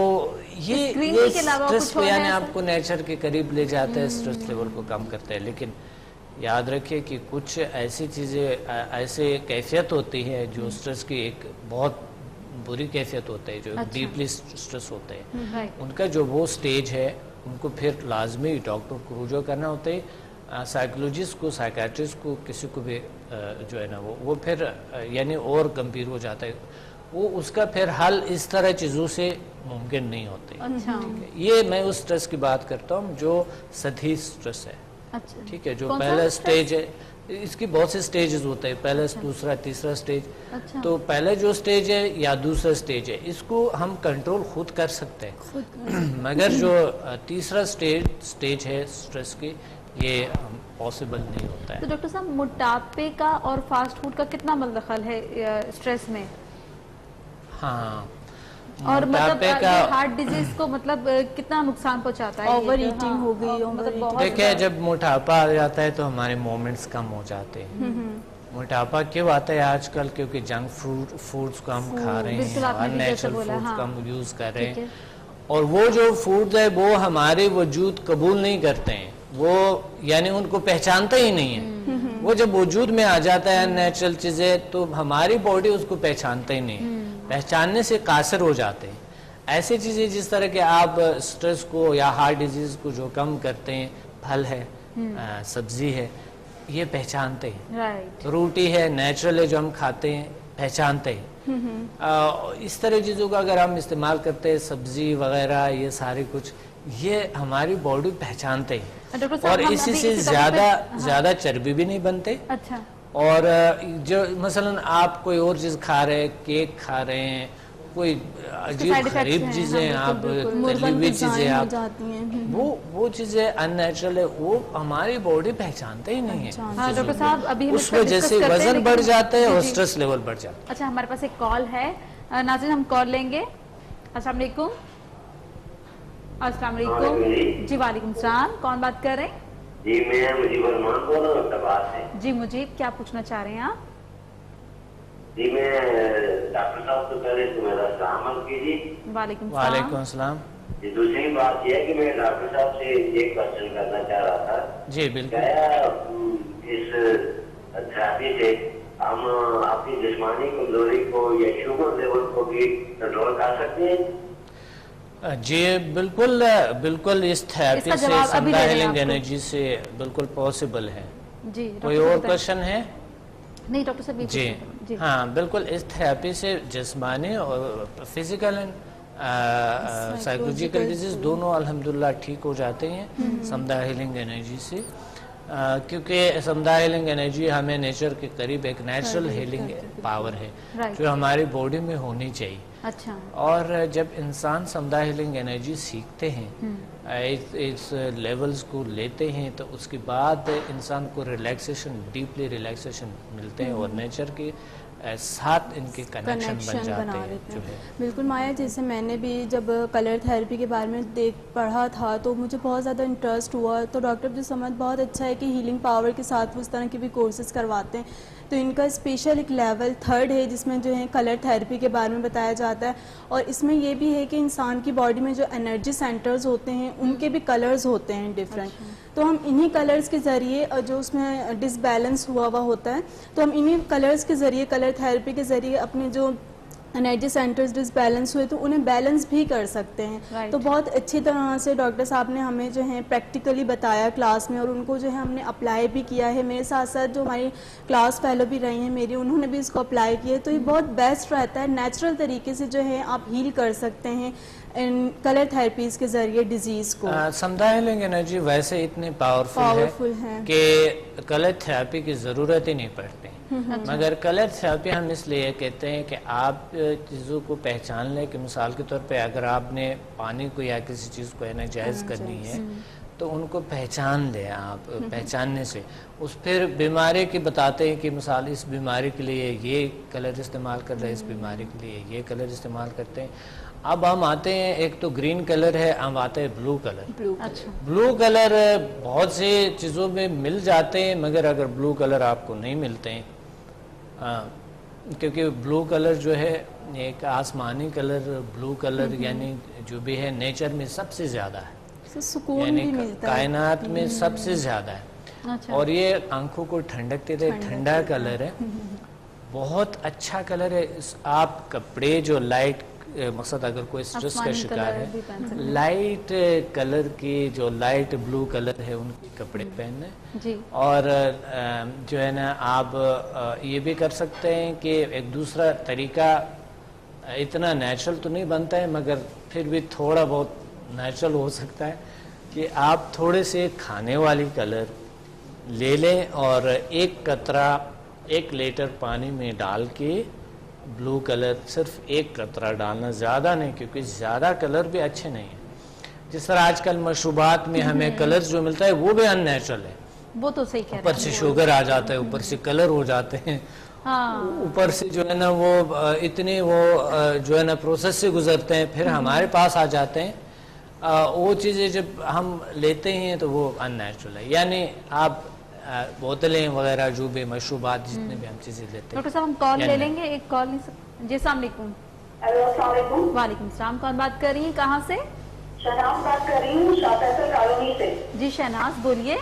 یہ سٹریس کو یعنی آپ کو نیچر کے قریب لے جاتے ہیں سٹریس لیول کو کم کرتے ہیں. لیکن یاد رکھیے کہ کچھ ایسی چیزیں ایسے کیفیت ہوتی ہے جو سٹریس کی ایک بہت بری کیفیت ہوتا ہے جو ڈیپلی سٹریس ہوتے ہیں ان کا جو وہ سٹیج ہے ان کو پھر لازمی ڈاکٹر کو رجوع کرنا ہوتا ہے. سائیکولوجسٹ کو سائیکیٹرسٹ کو کسی کو بھی جو ہے نا وہ پھر یعنی اور گمبھیر ہو جاتا ہے. وہ اس کا پھر حل اس طرح چیزوں سے ممکن نہیں ہوتے. یہ میں اس سٹریس کی بات کرتا ہوں جو سطحی سٹریس ہے. ٹھیک ہے جو پہلا سٹیج ہے اس کی بہت سے سٹیجز ہوتے ہیں پہلا دوسرا تیسرا سٹیج. تو پہلا جو سٹیج ہے یا دوسرا سٹیج ہے اس کو ہم کنٹرول خود کر سکتے ہیں مگر جو تیسرا سٹیج ہے سٹریس کی یہ پاسبل نہیں ہوتا ہے. تو ڈاکٹر صاحب موٹاپے کا اور فاسٹ فوڈ کا کتنا دخل ہے سٹریس میں؟ ہاں اور مطلب ہارٹ ڈیزیز کو مطلب کتنا نقصان پہنچاتا ہے؟ اوور ایٹنگ ہو گئی. دیکھیں جب موٹاپا آ جاتا ہے تو ہمارے مومنٹس کم ہو جاتے ہیں. موٹاپا کیوں آتا ہے آج کل کیونکہ جنک فوڈز کو ہم کھا رہے ہیں ان نیچرل فوڈز کو ہم یوز کر رہے ہیں اور وہ جو فوڈز ہے وہ ہمارے وجود قبول نہیں کرتے ہیں. وہ یعنی ان کو پہچانتا ہی نہیں ہے. وہ جب وجود میں آ جاتا ہے نیچرل چیزیں تو ہماری باڈی اس کو پہچانتا ہی نہیں ہے. پہچاننے سے قاصر ہو جاتے ہیں. ایسی چیزیں جس طرح کہ آپ سٹریس کو یا ہارٹ ڈیزیز کو جو کم کرتے ہیں پھل ہے سبزی ہے یہ پہچانتے ہیں. روٹی ہے نیچرل ہے جو ہم کھاتے ہیں پہچانتے ہیں. اس طرح چیزوں کا اگر ہم استعمال کرتے ہیں سبزی وغیرہ یہ سارے کچھ یہ ہماری باڈی پہچانتے ہیں اور اسی سے زیادہ چربی بھی نہیں بنتے. اچھا. اور جو مثلا آپ کوئی اور چیز کھا رہے ہیں کیک کھا رہے ہیں کوئی عجیب غریب چیزیں آپ تلی ہوئی چیزیں آپ وہ چیزیں ان نیچرل ہے وہ ہماری باڈی پہچانتے ہی نہیں ہے. اس وجہ سے وزن بڑھ جاتا ہے اور سٹریس لیول بڑھ جاتا ہے. اچھا ہمارے پاس ایک کال ہے ناظرین ہم کال لیں گے. السلام علیکم. السلام علیکم. جی وعلیکم السلام. کون بات کر رہے ہیں؟ جی میں مجیب الرحمان بول رہا ہوں تبار سے. جی مجیب کیا پوچھنا چاہ رہے ہیں آپ؟ جی میں ڈاکٹر صاحب سے پہلے تو میرا سلام عرض کیجیے. وعلیکم السلام. جی دوسری بات یہ ہے کہ میں ڈاکٹر صاحب سے ایک کوشچن کرنا چاہ رہا تھا. جی بالکل. کیا اس تھراپی سے ہم اپنی جسمانی کمزوری کو یا شوگر لیول کو بھی کنٹرول کر سکتے ہیں؟ جی بالکل بالکل اس تھراپی سے سمدھا ہیلنگ انرجی سے بالکل پاسبل ہے. جی کوئی اور کوشچن ہے؟ نہیں ڈاکٹر صاحب. جی ہاں بالکل اس تھراپی سے جسمانی اور فزیکل اینڈ سائیکولوجیکل ڈیزیز دونوں الحمدللہ ٹھیک ہو جاتے ہیں سمدھا ہیلنگ انرجی سے. کیونکہ سمدھا ہیلنگ انرجی ہمیں نیچر کے قریب ایک نیچرل ہیلنگ پاور ہے جو ہماری باڈی میں ہونی چاہیے. اچھا. اور جب انسان سمدھا ہیلنگ انرجی سیکھتے ہیں اس لیولز کو لیتے ہیں تو اس کے بعد انسان کو ریلیکسیشن ڈیپلی ریلیکسیشن ملتے ہیں اور نیچر کے ساتھ ان کے کنیکشن بن جاتے ہیں جو ہے. بالکل مایا، جیسے میں نے بھی جب کلر تھراپی کے بارے میں پڑھا تھا تو مجھے بہت زیادہ انٹرسٹ ہوا. تو ڈاکٹر عبدالصمد بہت اچھا ہے کہ ہیلنگ پاور کے ساتھ اس طرح کے بھی کورسز کرواتے ہیں. تو ان کا اسپیشل ایک لیول 3 ہے جس میں جو ہے کلر تھراپی کے بارے میں بتایا جاتا ہے. اور اس میں یہ بھی ہے کہ انسان کی باڈی میں جو انرجی سینٹرز ہوتے ہیں ان کے بھی کلرز ہوتے ہیں ڈفرینٹ. تو ہم انہی کلرز کے ذریعے جو اس میں ڈس بیلنس ہوا ہوتا ہے تو ہم انہی کلرز کے ذریعے کلر تھراپی کے ذریعے اپنے جو انرجی سینٹرز ڈس بیلنس ہوئے تو انہیں بیلنس بھی کر سکتے ہیں. تو بہت اچھی طرح سے ڈاکٹر صاحب نے ہمیں جو ہے پریکٹیکلی بتایا کلاس میں، اور ان کو جو ہے ہم نے اپلائی بھی کیا ہے. میرے ساتھ ساتھ جو ہماری کلاس فیلو بھی رہی ہیں میری، انہوں نے بھی اس کو اپلائی کیا ہے. تو یہ بہت بیسٹ رہتا ہے، نیچرل طریقے سے جو ہے آپ ہیل کر سکتے ہیں کلر تھراپیز کے ذریعے ڈیزیز کو. سمدھا ہیلنگ انرجی ویسے اتنی پاورفل ہے کہ کلر تھراپی کی ضرورت ہی نہیں پڑتی. مگر کلر تھراپی ہم اس لیے کہتے ہیں کہ آپ چیزوں کو پہچان لیں کہ مثال کے طور پہ اگر آپ نے پانی کو یا کسی چیز کو انرجائز کرنی ہے تو ان کو پہچان لیں. آپ پہچاننے سے اس پھر بیماری کی بتاتے ہیں کہ مثال اس بیماری کے لیے یہ کلر استعمال کر رہے ہیں، اس بیماری کے لیے یہ کلر استعمال کرتے ہیں. اب ہم آتے ہیں، ایک تو گرین کلر ہے، ہم آتے ہیں بلو کلر. بلو کلر بہت سی چیزوں میں مل جاتے ہیں مگر اگر بلو کلر آپ کو نہیں ملتے ہیں کیونکہ بلو کلر جو ہے ایک آسمانی کلر، بلو کلر یعنی جو بھی ہے نیچر میں سب سے زیادہ ہے، یعنی کائنات میں سب سے زیادہ ہے. اور یہ آنکھوں کو ٹھنڈک دیتا ہے، ٹھنڈا کلر ہے، بہت اچھا کلر ہے. آپ کپڑے جو لائٹ مقصد اگر کوئی اسٹریس کا شکار ہے، لائٹ کلر کی جو لائٹ بلو کلر ہے ان کے کپڑے پہننے. اور جو ہے نا آپ یہ بھی کر سکتے ہیں کہ ایک دوسرا طریقہ اتنا نیچرل تو نہیں بنتا ہے مگر پھر بھی تھوڑا بہت نیچرل ہو سکتا ہے کہ آپ تھوڑے سے کھانے والی کلر لے لیں اور ایک قطرہ 1 لیٹر پانی میں ڈال کے بلو کلر صرف 1 قطرہ ڈالنا، زیادہ نہیں، کیونکہ زیادہ کلر بھی اچھے نہیں ہیں. جس طرح آج کل مشروبات میں ہمیں کلر جو ملتا ہے وہ بھی ان نیچرل ہے. وہ تو صحیح کہہ رہے ہیں، اوپر سے شوگر آ جاتا ہے، اوپر سے کلر ہو جاتے ہیں، اوپر سے جو ہے نا وہ اتنے وہ جو ہے نا پروسیس سے گزرتے ہیں پھر ہمارے پاس آ جاتے ہیں. وہ چیزیں جب ہم لیتے ہیں تو وہ ان نیچرل ہے. یعنی آپ بوتلیں وغیرہ جو بھی مشروبات جتنے بھی ہم چیزیں لیتے ہیں. ڈاکٹر صاحب ہم کال لے لیں گے، ایک کال نہیں سکتے. جی السلام علیکم. ہیلو السلام علیکم. وعلیکم السلام. کون بات کر رہی ہیں، کہاں سے؟ شہناز بات کر رہی ہوں، شاہ فیصل کالونی سے. جی شہناز بولیے.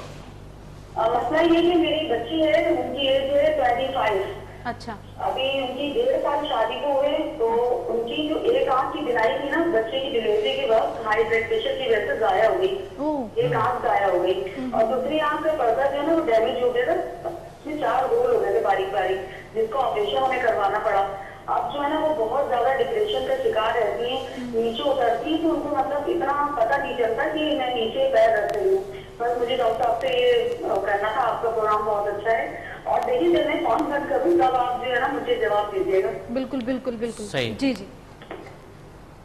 مسئلہ یہ کہ میری بچی ہے، ان کی ایج ہے 25. اچھا. ابھی ان کی 1.5 سال شادی کو ہوئے تو ان کی جو ایک آنکھ کی بینائی تھی نا بچے کی ڈلیوری کے وقت ہائی بلڈ پریشر کی وجہ سے ضائع ہو گئی. ایک آنکھ ضائع ہو گئی اور دوسری آنکھ کا پردہ جو ہے نا وہ ڈیمیج ہو گیا تھا، اس میں 4 ہول ہو گئے تھے باریک باریک جس کو آپریشن ہمیں کروانا پڑا. اب جو ہے نا وہ بہت زیادہ ڈپریشن کا شکار رہتی ہیں، نیچے اترتی ہیں تو ان کو مطلب اتنا پتہ نہیں چلتا کہ میں نیچے پیر رکھ رہی ہوں. بس مجھے ڈاکٹر صاحب سے یہ کرنا تھا. آپ کا پروگرام بہت اچھا ہے اور دیکھیے جب میں فون بند کروں تب آپ جو ہے نا مجھے جواب دیجیے گا. بالکل بالکل بالکل صحیح. جی جی.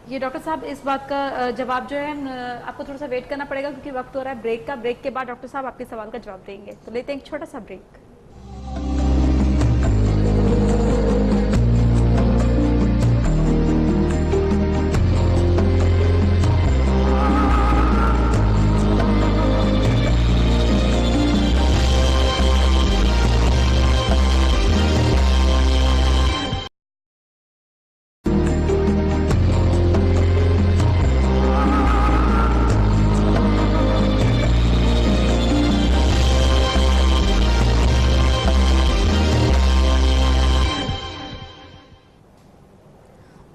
یہ ڈاکٹر صاحب اس بات کا جواب جو ہے آپ کو تھوڑا سا ویٹ کرنا پڑے گا کیونکہ وقت ہو رہا ہے بریک کا. بریک کے بعد ڈاکٹر صاحب آپ کے سوال کا جواب دیں گے. تو لیتے ہیں ایک چھوٹا سا بریک.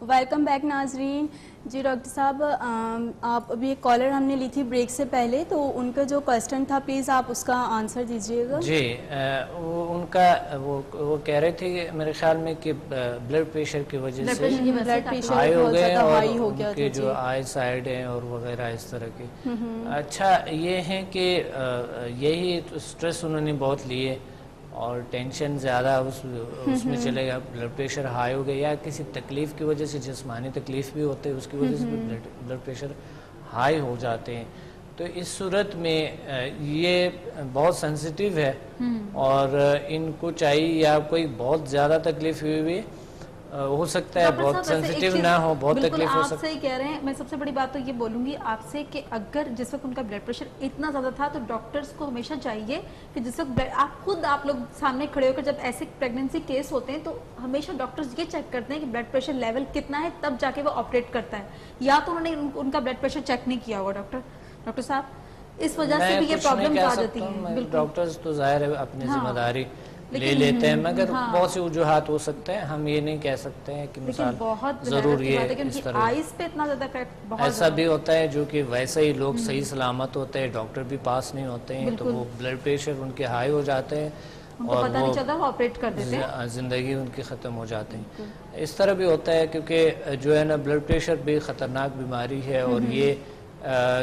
ویلکم بیک ناظرین. جی ڈاکٹر صاحب آپ ابھی ایک کالر ہم نے لی تھی بریک سے پہلے تو ان کا جو کوسچن تھا پلیز آپ اس کا آنسر دیجیے گا. جی ان کا وہ کہہ رہے تھے کہ میرے خیال میں کہ بلڈ پریشر کی وجہ سے بلڈ پریشر ہائی ہو گئے اور گیا ان کے جو آئی سائڈ ہیں اور وغیرہ اس طرح کے. اچھا یہ ہے کہ یہی اسٹریس انہوں نے بہت لیے اور ٹینشن زیادہ اس میں چلے گا. بلڈ پریشر ہائی ہو گیا یا کسی تکلیف کی وجہ سے، جسمانی تکلیف بھی ہوتے ہے اس کی وجہ سے بلڈ پریشر ہائی ہو جاتے ہیں. تو اس صورت میں یہ بہت سینسیٹیو ہے اور ان کو چاہیے یا کوئی بہت زیادہ تکلیف ہوئی ہو سکتا ہے بہت سینسیٹیو نہ ہو, بہت تکلیف ہو سکتا ہے. آپ صحیح کہہ رہے ہیں. میں سب سے بڑی بات تو یہ بولوں گی آپ سے کہ اگر جس وقت ان کا بلڈ پریشر اتنا زیادہ تھا تو ڈاکٹرز کو ہمیشہ چاہیے کہ جس وقت آپ لوگ سامنے کھڑے ہو کر جب ایسے پریگننسی کیس ہوتے ہیں تو ہمیشہ ڈاکٹرز یہ چیک کرتے ہیں کہ بلڈ پریشر لیول کتنا ہے, تب جا کے وہ آپریٹ کرتا ہے. یا تو انہوں نے ان کا بلڈ پریشر چیک نہیں کیا ہوگا ڈاکٹر صاحب, اس وجہ سے بھی یہ پرابلم آ جاتی ہے. ڈاکٹرز تو ظاہر ہے اپنی ذمہ داری لے لیتے ہیں, مگر بہت سی وجوہات ہو سکتے ہیں. ہم یہ نہیں کہہ سکتے ہیں کہ مثال ضرور یہ اس طرح ایسا بھی ہوتا ہے جو کہ ویسا ہی لوگ صحیح سلامت ہوتے ہیں, ڈاکٹر بھی پاس نہیں ہوتے ہیں تو وہ بلڈ پریشر ان کے ہائی ہو جاتے ہیں اور وہ آپریٹ کر دیتے ہیں, زندگی ان کی ختم ہو جاتی ہے. اس طرح بھی ہوتا ہے کیونکہ جو ہے نا بلڈ پریشر بھی خطرناک بیماری ہے اور یہ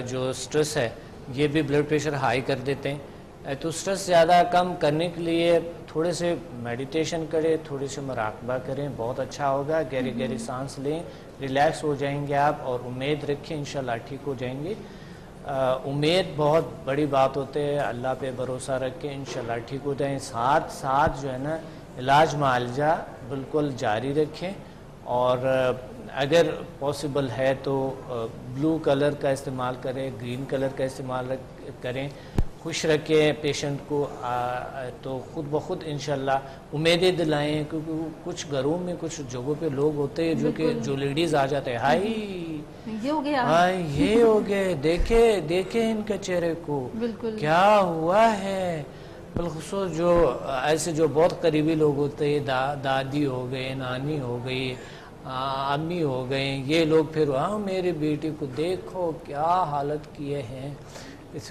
جو سٹریس ہے یہ بھی بلڈ پریشر ہائی کر دیتے ہیں. تو سٹریس زیادہ کم کرنے کے لیے تھوڑے سے میڈیٹیشن کریں, تھوڑے سے مراقبہ کریں, بہت اچھا ہوگا. گہری گہری سانس لیں, ریلیکس ہو جائیں گے آپ اور امید رکھیں انشاءاللہ ٹھیک ہو جائیں گے. امید بہت بڑی بات ہوتی ہے, اللہ پہ بھروسہ رکھ کے انشاءاللہ ٹھیک ہو جائیں. ساتھ ساتھ جو ہے نا علاج معالجہ بالکل جاری رکھیں اور اگر پاسبل ہے تو بلو کلر کا استعمال کریں, گرین کلر کا استعمال کریں, خوش رکھیں پیشنٹ کو تو خود بخود انشاءاللہ امیدیں دلائیں. کیونکہ کچھ گھروں میں کچھ جگہوں پہ لوگ ہوتے ہیں جو لیڈیز آ جاتے ہیں, ہائی یہ ہو گیا, ہائی یہ ہو گئے, دیکھیں ان کے چہرے کو کیا ہوا ہے. بالخصوص جو ایسے جو بہت قریبی لوگ ہوتے ہیں, دادی ہو گئے, نانی ہو گئی, امی ہو گئے, یہ لوگ پھر میری بیٹی کو دیکھو کیا حالت کیے ہیں,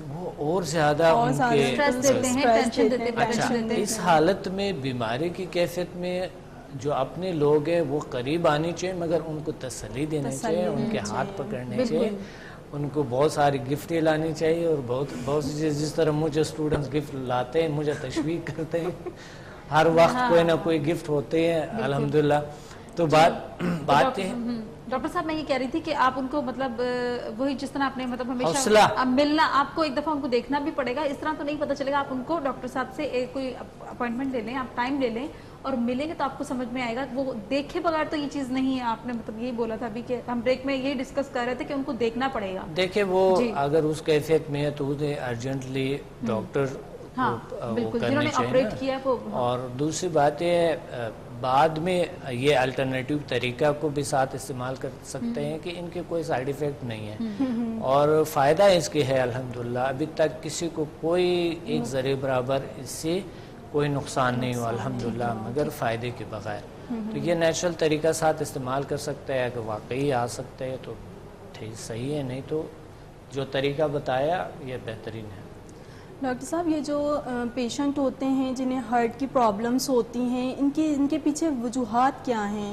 وہ اور زیادہ ان کے اچھا. اس حالت میں بیماری کی کیفیت میں جو اپنے لوگ ہیں وہ قریب آنی چاہیے, مگر ان کو تسلی دینی چاہیے, ان کے ہاتھ پکڑنے چاہیے, ان کو بہت ساری گفٹ لانی چاہیے اور بہت سی چیز جس طرح مجھے اسٹوڈنٹس گفٹ لاتے ہیں, مجھے تشویق کرتے ہیں, ہر وقت کوئی نہ کوئی گفٹ ہوتے ہیں الحمدللہ. تو بات ہے ڈاکٹر صاحب میں یہ کہہ رہی تھی کہ آپ ان کو مطلب وہی جس طرح آپ نے مطلب ہمیشہ ملنا, آپ کو ایک دفعہ ان کو دیکھنا بھی پڑے گا, اس طرح تو نہیں پتہ چلے گا. آپ ان کو ڈاکٹر صاحب سے کوئی اپوائنٹمنٹ لے لیں, آپ ٹائم لے لیں اور ملیں گے تو آپ کو سمجھ میں آئے گا. وہ دیکھے بغیر تو یہ چیز نہیں ہے. آپ نے مطلب یہی بولا تھا ابھی کہ ہم بریک میں یہی ڈسکس کر رہے تھے کہ ان کو دیکھنا پڑے گا. دیکھیں وہ اگر اس کیفیت میں ہے تو انہیں ارجنٹلی ڈاکٹر کرنے چاہیے. اور دوسری بات یہ ہے بعد میں یہ الٹرنیٹیو طریقہ کو بھی ساتھ استعمال کر سکتے ہیں کہ ان کے کوئی سائیڈ ایفیکٹ نہیں ہے اور فائدہ اس کے ہے الحمدللہ. ابھی تک کسی کو کوئی ایک ذرے برابر اس سے کوئی نقصان نہیں ہوا الحمدللہ, مگر فائدے کے بغیر. تو یہ نیچرل طریقہ ساتھ استعمال کر سکتا ہے. اگر واقعی آ سکتے ہیں تو ٹھیک صحیح ہے, نہیں تو جو طریقہ بتایا یہ بہترین ہے. ڈاکٹر صاحب یہ جو پیشنٹ ہوتے ہیں جنہیں ہارٹ کی پرابلمس ہوتی ہیں, ان کے پیچھے وجوہات کیا ہیں,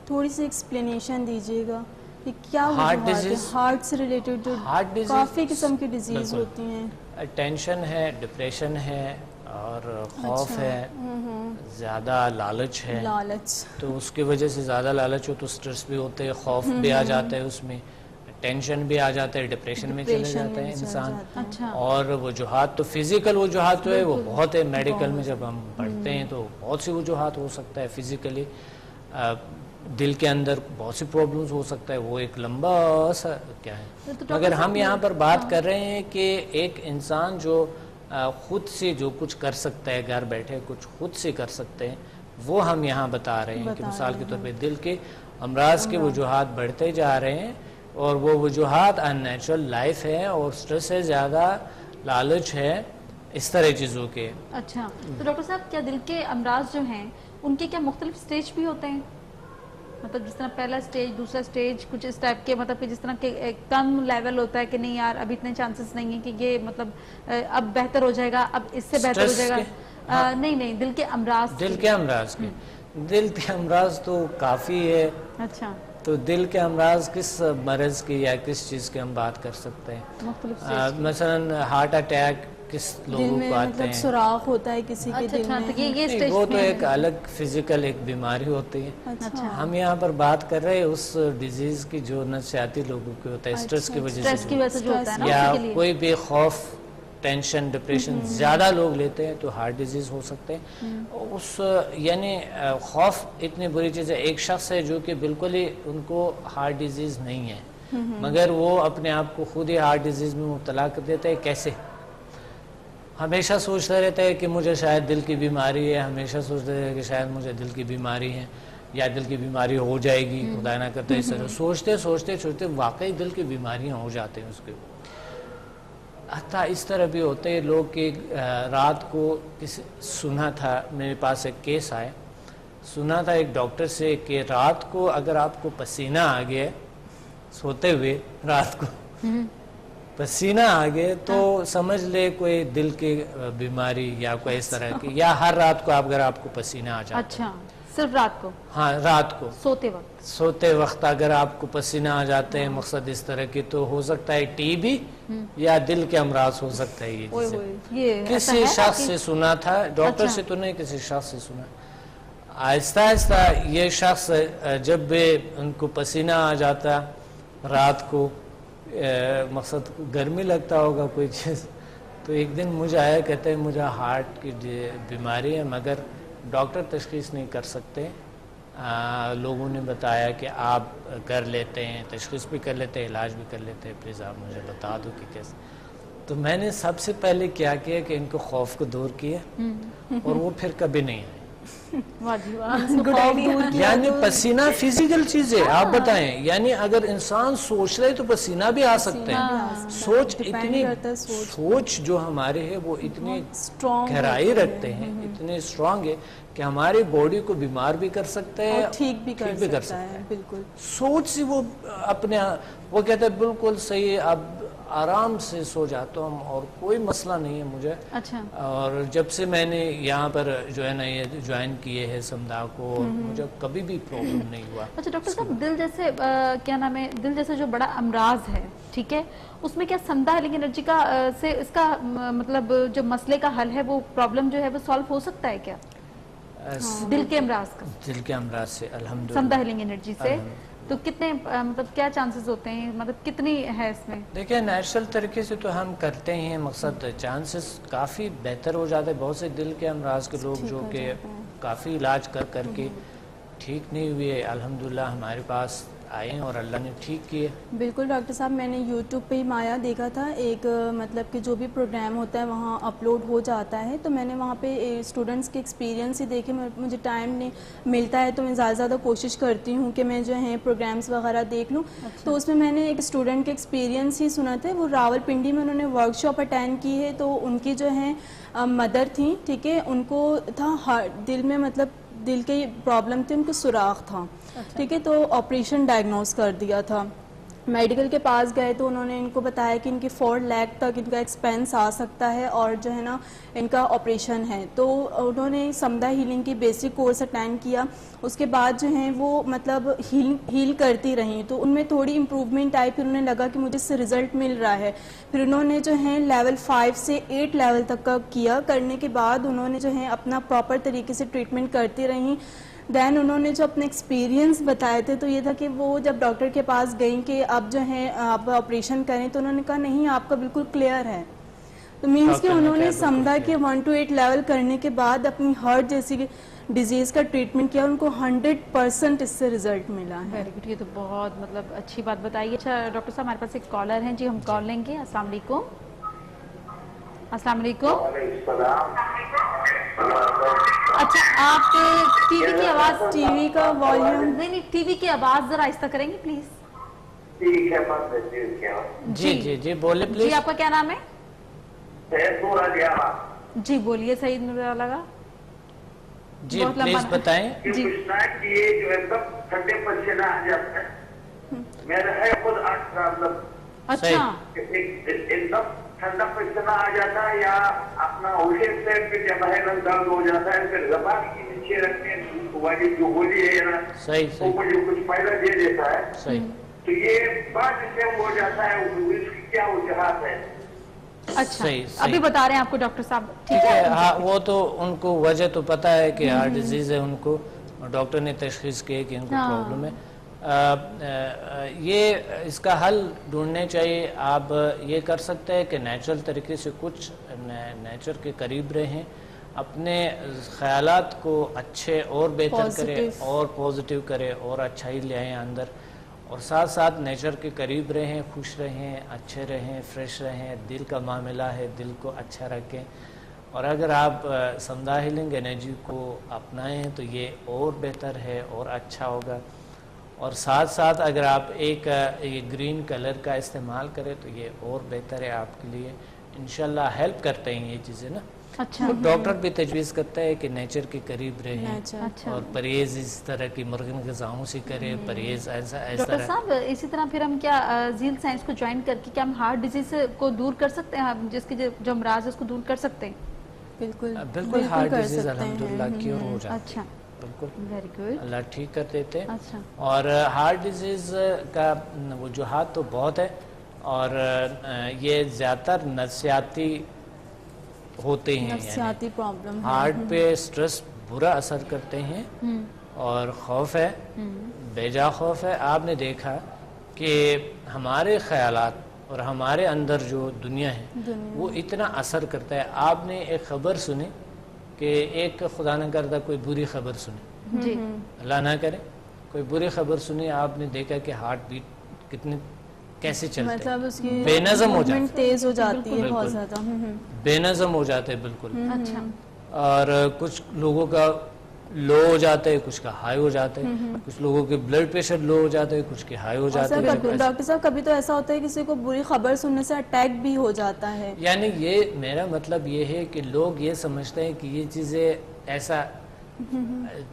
تھوڑی سی ایکسپلینیشن دیجیے گا کہ کیا وجوہات ہیں ہارٹ سے ریلیٹڈ جو کافی قسم کی ڈیزیز ہوتی ہیں. ٹینشن ہے, ڈپریشن ہے اور خوف ہے, زیادہ لالچ ہے, تو اس کی وجہ سے زیادہ لالچ ہو تو سٹریس بھی ہوتے ہیں, خوف بھی آ جاتا ہے, اس میں ٹینشن بھی آ جاتا ہے, ڈپریشن میں چلے جاتا ہے انسان. اور وجوہات تو فزیکل وجوہات جو ہے وہ بہت ہے. میڈیکل میں جب ہم پڑھتے ہیں تو بہت سی وجوہات ہو سکتا ہے. فزیکلی دل کے اندر بہت سی پرابلمز ہو سکتا ہے, وہ ایک لمبا سا کیا ہے. مگر ہم یہاں پر بات کر رہے ہیں کہ ایک انسان جو خود سے جو کچھ کر سکتا ہے, گھر بیٹھے کچھ خود سے کر سکتے ہیں, وہ ہم یہاں بتا رہے ہیں کہ مثال کے طور پہ دل کے امراض کے وجوہات بڑھتے جا رہے ہیں اور وہ وجوہات ان نیچرل لائف ہے اور سٹریس ہے, زیادہ لالچ ہے, اس طرح چیزوں کے. اچھا تو ڈاکٹر صاحب کیا دل کے امراض جو ہیں ان کے کیا مختلف سٹیج بھی ہوتے ہیں, مطلب جس طرح پہلا سٹیج, دوسرا سٹیج, کچھ اس ٹائپ کے, مطلب کہ جس طرح کہ کم لیول ہوتا ہے کہ نہیں یار اب اتنے چانسز نہیں ہیں کہ یہ مطلب اب بہتر ہو جائے گا, اب اس سے بہتر ہو جائے گا. نہیں دل کے امراض, دل کے امراض تو کافی ہے. اچھا تو دل کے امراض کس مرض کی یا کس چیز کی ہم بات کر سکتے ہیں؟ مثلا ہارٹ اٹیک کس دل لوگوں میں کو آتے مطلب ہیں. سوراخ ہوتا ہے کسی کے دل میں. یہ نہیں، اسٹیج وہ تو ایک الگ فزیکل ایک بیماری ہوتی ہے. اچھا ہم یہاں پر بات کر رہے ہیں اس ڈیزیز کی جو نفسیاتی لوگوں کی ہوتا ہے اسٹریس کی وجہ اسٹریس کی سے وجہ سے جو ہوتا ہے نا یا اسی کے لیے. کوئی بھی خوف ٹینشن ڈپریشن زیادہ لوگ لیتے ہیں تو ہارٹ ڈیزیز ہو سکتے ہیں. اس یعنی خوف اتنی بری چیز ہے. ایک شخص ہے جو کہ بالکل ہی ان کو ہارٹ ڈیزیز نہیں ہے مگر وہ اپنے آپ کو خود ہی ہارٹ ڈیزیز میں مبتلا کر دیتا ہے. کیسے؟ ہمیشہ سوچتا رہتا ہے کہ مجھے شاید دل کی بیماری ہے, ہمیشہ سوچتا رہتا ہے کہ شاید مجھے دل کی بیماری ہے یا دل کی بیماری ہو جائے گی, خدا نہ کرتے. اس طرح سوچتے سوچتے سوچتے واقعی دل کی بیماریاں ہو جاتے ہیں اس کے. حتیٰ اس طرح بھی ہوتے ہیں لوگ کہ رات کو سنا تھا, میرے پاس ایک کیس آیا, سنا تھا ایک ڈاکٹر سے کہ رات کو اگر آپ کو پسینہ آ گیا سوتے ہوئے, رات کو پسینہ آ گئے تو سمجھ لے کوئی دل کی بیماری یا کوئی اس طرح کی, یا ہر رات کو اگر آپ کو پسینہ آ جاتا. اچھا صرف رات کو؟ ہاں رات کو سوتے وقت اگر آپ کو پسینہ آ جاتے ہیں مقصد اس طرح کی, تو ہو سکتا ہے ٹی بی یا دل کے امراض ہو سکتا ہے. یہ کسی شخص سے سنا تھا, ڈاکٹر سے تو نہیں, کسی شخص سے سنا. آہستہ آہستہ یہ شخص جب بھی ان کو پسینہ آ جاتا رات کو, مقصد گرمی لگتا ہوگا کوئی چیز, تو ایک دن مجھے آیا, کہتے ہیں مجھے ہارٹ کی بیماری ہے مگر ڈاکٹر تشخیص نہیں کر سکتے. لوگوں نے بتایا کہ آپ کر لیتے ہیں, تشخیص بھی کر لیتے ہیں, علاج بھی کر لیتے ہیں, پلیز آپ مجھے بتا دو کہ کیسے. تو میں نے سب سے پہلے کیا کہ ان کو خوف کو دور کیا اور وہ پھر کبھی نہیں آئے. یعنی پسینہ فزیکل چیز ہے, آپ بتائیں, یعنی اگر انسان سوچ رہے تو پسینہ بھی آ سکتے ہیں. سوچ جو ہمارے ہے وہ اتنی گہرائی رکھتے ہیں, اتنے اسٹرانگ ہے کہ ہماری باڈی کو بیمار بھی کر سکتے ہیں, ٹھیک بھی کر سکتا ہے. بالکل سوچ سے وہ اپنے وہ کہتے ہیں بالکل صحیح, اب آرام سے سو جاتا ہوں اور کوئی مسئلہ نہیں ہے مجھے. اچھا. اور جب سے میں نے یہاں پر جو ہے نا یہ جوائن کیے ہے سمدھا کو, مجھے کبھی بھی پرابلم نہیں ہوا. اچھا ڈاکٹر صاحب, دل جیسے کیا نام ہے, دل جیسے جو بڑا امراض ہے, ٹھیک ہے, اس میں کیا سمدھا ہیلنگ انرجی کا سے اس کا مطلب جو مسئلے کا حل ہے, وہ پرابلم جو ہے وہ سالو ہو سکتا ہے کیا دل کے امراض کا؟ دل کے امراض سے الحمدللہ سمدھا ہیلنگ انرجی سے تو کتنے مطلب کیا چانسز ہوتے ہیں, مطلب کتنی ہے اس میں؟ دیکھیں نیچرل طریقے سے تو ہم کرتے ہیں, مقصد چانسز کافی بہتر ہو جاتے ہیں. بہت سے دل کے امراض کے لوگ جو کہ کافی علاج کر کے ٹھیک نہیں ہوئے, الحمدللہ ہمارے پاس آئے ہیں اور اللہ نے ٹھیک کیے. بالکل ڈاکٹر صاحب, میں نے یوٹیوب پہ ہی مایا دیکھا تھا, ایک مطلب کہ جو بھی پروگرام ہوتا ہے وہاں اپلوڈ ہو جاتا ہے, تو میں نے وہاں پہ اسٹوڈنٹس کے ایکسپیرینس ہی دیکھے. مجھے ٹائم نہیں ملتا ہے تو میں زیادہ زیادہ کوشش کرتی ہوں کہ میں جو ہے پروگرامس وغیرہ دیکھ لوں. تو اس میں نے ایک اسٹوڈنٹ کے ایکسپیرینس ہی سنا تھا, وہ راول پنڈی میں انہوں نے ورک شاپ اٹینڈ کی ہے. تو ان کی جو ہیں مدر تھیں, ٹھیک ہے, ان کو تھا دل میں مطلب دل کی پرابلم تھی, ان کو سوراخ تھا, ٹھیک ہے, تو آپریشن ڈائگنوز کر دیا تھا. میڈیکل کے پاس گئے تو انہوں نے ان کو بتایا کہ ان کی 4 لاکھ تک ان کا ایکسپینس آ سکتا ہے اور جو ہے نا ان کا آپریشن ہے. تو انہوں نے سمدھا ہیلنگ کی بیسک کورس اٹینڈ کیا. اس کے بعد جو ہیں وہ مطلب ہیل کرتی رہیں, تو ان میں تھوڑی امپروومنٹ آئی. پھر انہیں لگا کہ مجھے اس سے رزلٹ مل رہا ہے. پھر انہوں نے جو ہے لیول 5 سے 8 لیول تک کا کیا. کرنے کے بعد انہوں نے جو ہے اپنا پراپر طریقے سے ٹریٹمنٹ کرتی رہیں. دین انہوں نے جو اپنے ایکسپیرینس بتائے تھے تو یہ تھا کہ وہ جب ڈاکٹر کے پاس گئیں کہ اب جو ہے آپ آپریشن کریں, تو انہوں نے کہا نہیں, آپ کا بالکل کلیئر ہے. تو مینس کہ انہوں نے سمجھا کہ 1 to 8 لیول کرنے کے بعد اپنی ہارٹ جیسی ڈیزیز کا ٹریٹمنٹ کیا, ان کو 100% اس سے رزلٹ ملا ہے. ویری گڈ, یہ تو بہت مطلب اچھی بات بتائیے. اچھا ڈاکٹر صاحب, ہمارے پاس ایک کالر ہیں جی, ہم کال لیں گے. السلام علیکم. السلام علیکم. اچھا آپ ٹی وی کی آواز, ٹی وی کا والیوم, نہیں ٹی وی کی آواز ذرا آہستہ کریں گے پلیز. ٹھیک ہے, جی بولے پلیز. جی آپ کا کیا نام ہے؟ جی بولیے. سعید نور لگا جی پلیز بتائیں. یہ جو ہے سب ٹھنڈے پسینہ آ جاتا ہے, میرا ہے خود 8 پرابلم. اچھا, ایک دم ٹھنڈا پسینہ آ جاتا ہے یا اپنا ہوشے سے پھر جب ہے درد ہو جاتا ہے, پھر زبان کی نیچے رکھتے والی جو گولی ہے نا وہ مجھے کچھ فائدہ دے دیتا ہے. تو یہ بعد سے ہو جاتا ہے, اس کی کیا وجوہات ہے؟ اچھا ابھی بتا رہے ہیں آپ کو ڈاکٹر صاحب, ٹھیک ہے. ہاں وہ تو ان کو وجہ تو پتا ہے کہ ہارٹ ڈیزیز ہے ان کو, ڈاکٹر نے تشخیص کی کہ ان کو پرابلم ہے. یہ اس کا حل ڈھونڈنے چاہیے. آپ یہ کر سکتے ہیں کہ نیچرل طریقے سے کچھ نیچر کے قریب رہیں, اپنے خیالات کو اچھے اور بہتر کریں اور پازیٹیو کریں اور اچھائی لے آئیں اندر, اور ساتھ ساتھ نیچر کے قریب رہیں, خوش رہیں, اچھے رہیں, فریش رہیں. دل کا معاملہ ہے, دل کو اچھا رکھیں, اور اگر آپ سمدھا ہیلنگ انرجی کو اپنائیں تو یہ اور بہتر ہے اور اچھا ہوگا. اور ساتھ ساتھ اگر آپ ایک یہ گرین کلر کا استعمال کریں تو یہ اور بہتر ہے آپ کے لیے. انشاءاللہ ہیلپ کرتے ہیں یہ چیزیں نا. اچھا ڈاکٹر بھی تجویز کرتا ہے کہ نیچر کے قریب رہیں اور پرہیز اس طرح کی مرغن غذاؤں سے کریں, پرہیز ایسا ڈاکٹر صاحب اسی طرح پھر ہم کیا ذیل سائنس کو جوائن کر کے کیا ہم ہارٹ ڈیزیز کو دور کر سکتے ہیں, جس کی جو امراض ہے اس کو دور کر سکتے ہیں؟ بالکل ہارٹ ڈیزیز الحمدللہ کیور ہو جاتا ہے. اچھا بالکل ویری گڈ, اللہ ٹھیک کر دیتے ہیں. اچھا اور ہارٹ ڈیزیز کا وجوہات تو بہت ہے, اور یہ زیادہ تر نفسیاتی ہوتے ہیں. نفسیاتی پرابلم, ہارٹ پہ سٹریس برا اثر کرتے ہیں, اور خوف ہے, بیجا خوف ہے. آپ نے دیکھا کہ ہمارے خیالات اور ہمارے اندر جو دنیا ہے وہ اتنا اثر کرتا ہے. آپ نے ایک خبر سنی کہ ایک خدا نہ کرتا کوئی بری خبر سنی, جی اللہ نہ کرے کوئی بری خبر سنی, آپ نے دیکھا کہ ہارٹ بیٹ کتنی کیسے چلتے ہیں, مطلب اس کی بے نظم ہو جاتے, تیز ہو جاتی ہے بہت زیادہ, بے نظم ہو جاتے ہیں بالکل. اچھا اور کچھ لوگوں کا لو ہو جاتا ہے, کچھ کا ہائی ہو جاتا ہے, کچھ لوگوں کے بلڈ پریشر لو ہو جاتا ہے, کچھ کے ہائی ہو جاتا ہے. ڈاکٹر صاحب کبھی تو ایسا ہوتا ہے کسی کو بری خبر سننے سے اٹیک بھی ہو جاتا ہے. یعنی یہ میرا مطلب یہ ہے کہ لوگ یہ سمجھتے ہیں کہ یہ چیزیں ایسا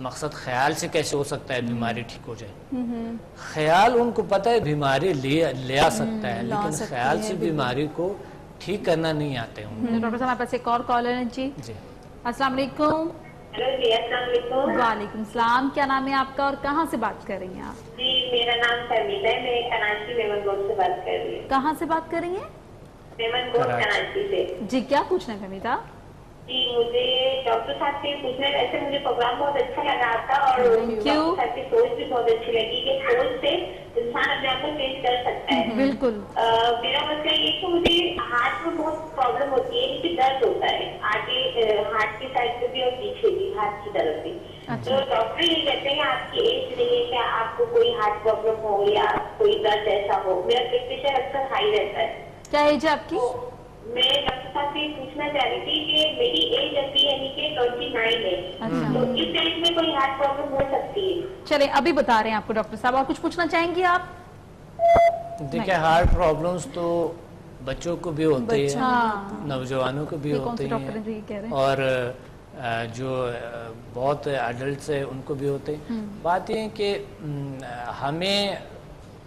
مقصد خیال سے کیسے ہو سکتا ہے بیماری ٹھیک ہو جائے. خیال ان کو پتہ ہے بیماری لے آ سکتا ہے, لیکن خیال سے بیماری کو ٹھیک کرنا نہیں آتے ہوں. ڈاکٹر صاحب آپ پاس ایک اور کالر ہے. جی جی السلام علیکم. ہیلو جی السلام علیکم. وعلیکم السلام, کیا نام ہے آپ کا اور کہاں سے بات کر رہی ہیں آپ؟ جی میرا نام فہمید ہے, میں کراچی میمن روڈ سے بات کر رہی ہوں. کہاں سے بات کر رہی ہیں؟ میمن روڈ کراچی سے. جی کیا پوچھنا ہے فہمیدہ؟ جی مجھے ڈاکٹر صاحب سے پوچھنا ہے, ویسے مجھے پروگرام بہت اچھا لگا تھا, اور ڈاکٹر صاحب کی سوچ بھی بہت اچھی لگی کہ سوچ سے انسان اپنے آپ کو چینج کر سکتا ہے. بالکل. میرا مسئلہ یہ کہ مجھے ہارٹ میں بہت پرابلم ہوتی ہے, مجھے درد ہوتا ہے آگے ہارٹ کی سائڈ پہ بھی اور پیچھے بھی ہاتھ کی طرف بھی. تو ڈاکٹر یہ کہتے ہیں آپ کی ایج نہیں ہے کہ آپ کو کوئی ہارٹ پرابلم ہو یا کوئی درد ایسا ہو. میرا بلڈ پریشر اکثر ہائی رہتا ہے. کیا ایج ہے آپ کی؟ میں ڈاکٹر صاحب سے پوچھنا چاہ رہی تھی کہ میری ایج ابھی یعنی کہ 29 ہے, تو اس ایج میں کوئی ہارٹ پرابلم ہو سکتی ہے؟ چلے ابھی بتا رہے ہیں آپ کو ڈاکٹر صاحب, اور کچھ پوچھنا چاہیں گے آپ؟ دیکھیں ہارٹ پرابلمز تو بچوں کو بھی ہوتے ہیں, نوجوانوں کو بھی ہوتے ہیں, اور جو بہت ایڈلٹس ہیں ان کو بھی ہوتے ہیں. بات یہ ہے کہ ہمیں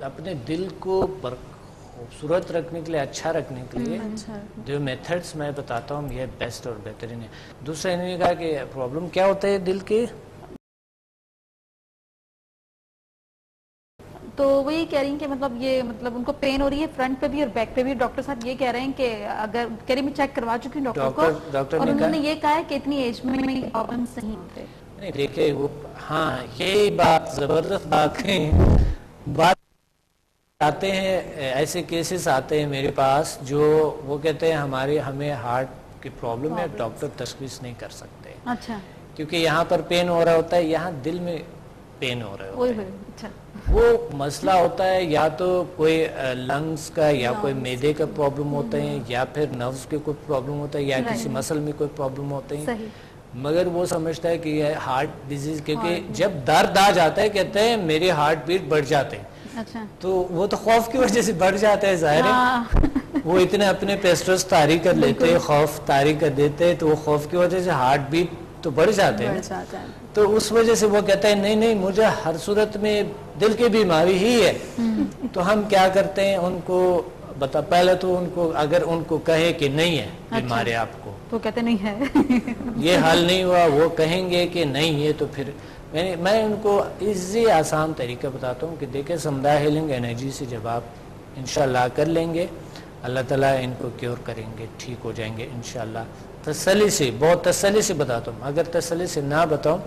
اپنے دل کو خوبصورت رکھنے کے لیے, اچھا رکھنے کے لیے جو میتھڈز میں بتاتا ہوں یہ بیسٹ اور بہترین ہے. دوسرا انہوں نے کہا کہ پرابلم کیا ہوتا ہے دل کی, تو وہ یہ کہہ رہی ہیں کہ مطلب یہ مطلب ان کو پین ہو رہی ہے فرنٹ پہ بھی اور بیک پہ بھی. ڈاکٹر صاحب یہ کہہ رہے ہیں کہ اگر کہہ رہی میں چیک کروا چکی ہوں ڈاکٹر کو, اور انہوں نے یہ کہا ہے کہ اتنی ایج میں پرابلمس نہیں ہوتے. نہیں دیکھیں وہ ہاں یہی بات زبردست بات ہے. بات آتے ہیں ایسے کیسز آتے ہیں میرے پاس جو وہ کہتے ہیں ہمیں ہارٹ کی پرابلم ہے, ڈاکٹر تشخیص نہیں کر سکتے. اچھا. کیونکہ یہاں پر پین ہو رہا ہوتا ہے, یہاں دل میں پین ہو رہا ہوتا ہے. اچھا. وہ مسئلہ ہوتا ہے یا تو کوئی لنگز کا یا کوئی میدے کا پرابلم ہوتا ہے, یا پھر نروز کے کوئی پرابلم ہوتا ہے, یا کسی مسل میں کوئی پرابلم ہوتے ہیں. مگر وہ سمجھتا ہے کہ یہ ہارٹ ڈیزیز, کیونکہ جب درد آ جاتا ہے کہتے ہیں میری ہارٹ بیٹ بڑھ جاتے ہیں. اچھا. تو وہ تو خوف کی وجہ سے بڑھ جاتا ہے, ظاہر ہے وہ اتنے اپنے پیسٹرز طاری کر لیتے ہیں, خوف طاری کر دیتے ہیں, تو وہ خوف کی وجہ سے ہارٹ بیٹ تو بڑھ جاتے ہیں. تو اس وجہ سے وہ کہتا ہے نہیں مجھے ہر صورت میں دل کی بیماری ہی ہے. تو ہم کیا کرتے ہیں ان کو پہلے تو ان کو اگر ان کو کہے کہ نہیں ہے بیماری آپ کو, تو کہتے نہیں ہے, یہ حل نہیں ہوا, وہ کہیں گے کہ نہیں ہے, تو پھر میں ان کو ایزی آسان طریقہ بتاتا ہوں کہ دیکھیں سمدھا ہیلنگ انرجی سے جب آپ انشاءاللہ کر لیں گے, اللہ تعالیٰ ان کو کیور کریں گے, ٹھیک ہو جائیں گے انشاءاللہ. تسلی سے, بہت تسلی سے بتاتا ہوں, اگر تسلی سے نہ بتاؤں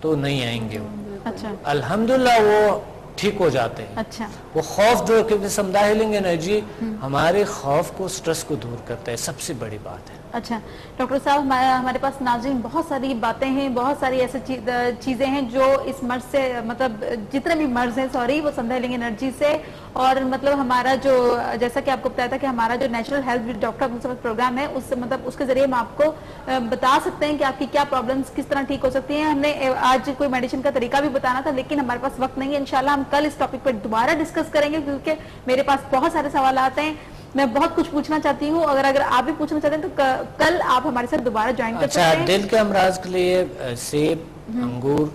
تو نہیں آئیں گے. اچھا الحمدللہ وہ ٹھیک ہو جاتے ہیں. اچھا وہ خوف جو, کیونکہ سمدھا ہیلنگ انرجی ہمارے خوف کو, سٹرس کو دور کرتا ہے, سب سے بڑی بات ہے. اچھا ڈاکٹر صاحب, ہمارے پاس ناظرین بہت ساری باتیں ہیں, بہت ساری ایسی چیزیں ہیں جو اس مرض سے, مطلب جتنے بھی مرض ہیں سوری, وہ سمدھا ہیلنگ انرجی سے, اور مطلب ہمارا جو, جیسا کہ آپ کو بتایا تھا کہ ہمارا جو نیچرل ہیلتھ ڈاکٹر پروگرام ہے, اس مطلب اس کے ذریعے ہم آپ کو بتا سکتے ہیں کہ آپ کی کیا پرابلمس کس طرح ٹھیک ہو سکتی ہیں. ہم نے آج کوئی میڈیسن کا طریقہ بھی بتانا تھا, لیکن ہمارے پاس وقت نہیں ہے. انشاءاللہ ہم کل اس ٹاپک پر دوبارہ ڈسکس کریں گے, کیونکہ میرے پاس بہت سارے سوالات ہیں, میں بہت کچھ پوچھنا چاہتی ہوں. اگر آپ بھی پوچھنا چاہتے ہیں تو کل آپ ہمارے ساتھ دوبارہ جوائن کر سکتے ہیں. اچھا, دل کے امراض کے لیے سیب, انگور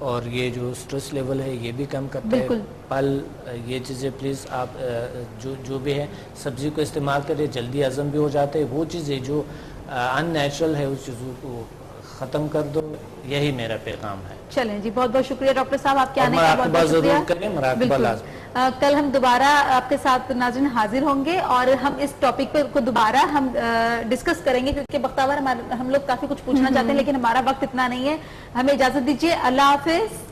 اور یہ جو سٹرس لیول ہے یہ بھی کم کرتا ہے. پھل, یہ چیزیں پلیز آپ جو بھی ہے سبزی کو استعمال کریں, جلدی ہضم بھی ہو جاتے ہیں. وہ چیزیں جو ان نیچرل ہے اس چیزوں کو ختم کر دو, یہی میرا پیغام ہے. چلیں جی, بہت بہت شکریہ ڈاکٹر صاحب, آپ کے آنے کا بہت بہت شکریہ. ضرور کریں, مراقبہ لازم. کل ہم دوبارہ آپ کے ساتھ ناظرین حاضر ہوں گے, اور ہم اس ٹاپک کو دوبارہ ہم ڈسکس کریں گے, کیونکہ بختاور ہم لوگ کافی کچھ پوچھنا چاہتے ہیں, لیکن ہمارا وقت اتنا نہیں ہے. ہمیں اجازت دیجیے, اللہ حافظ.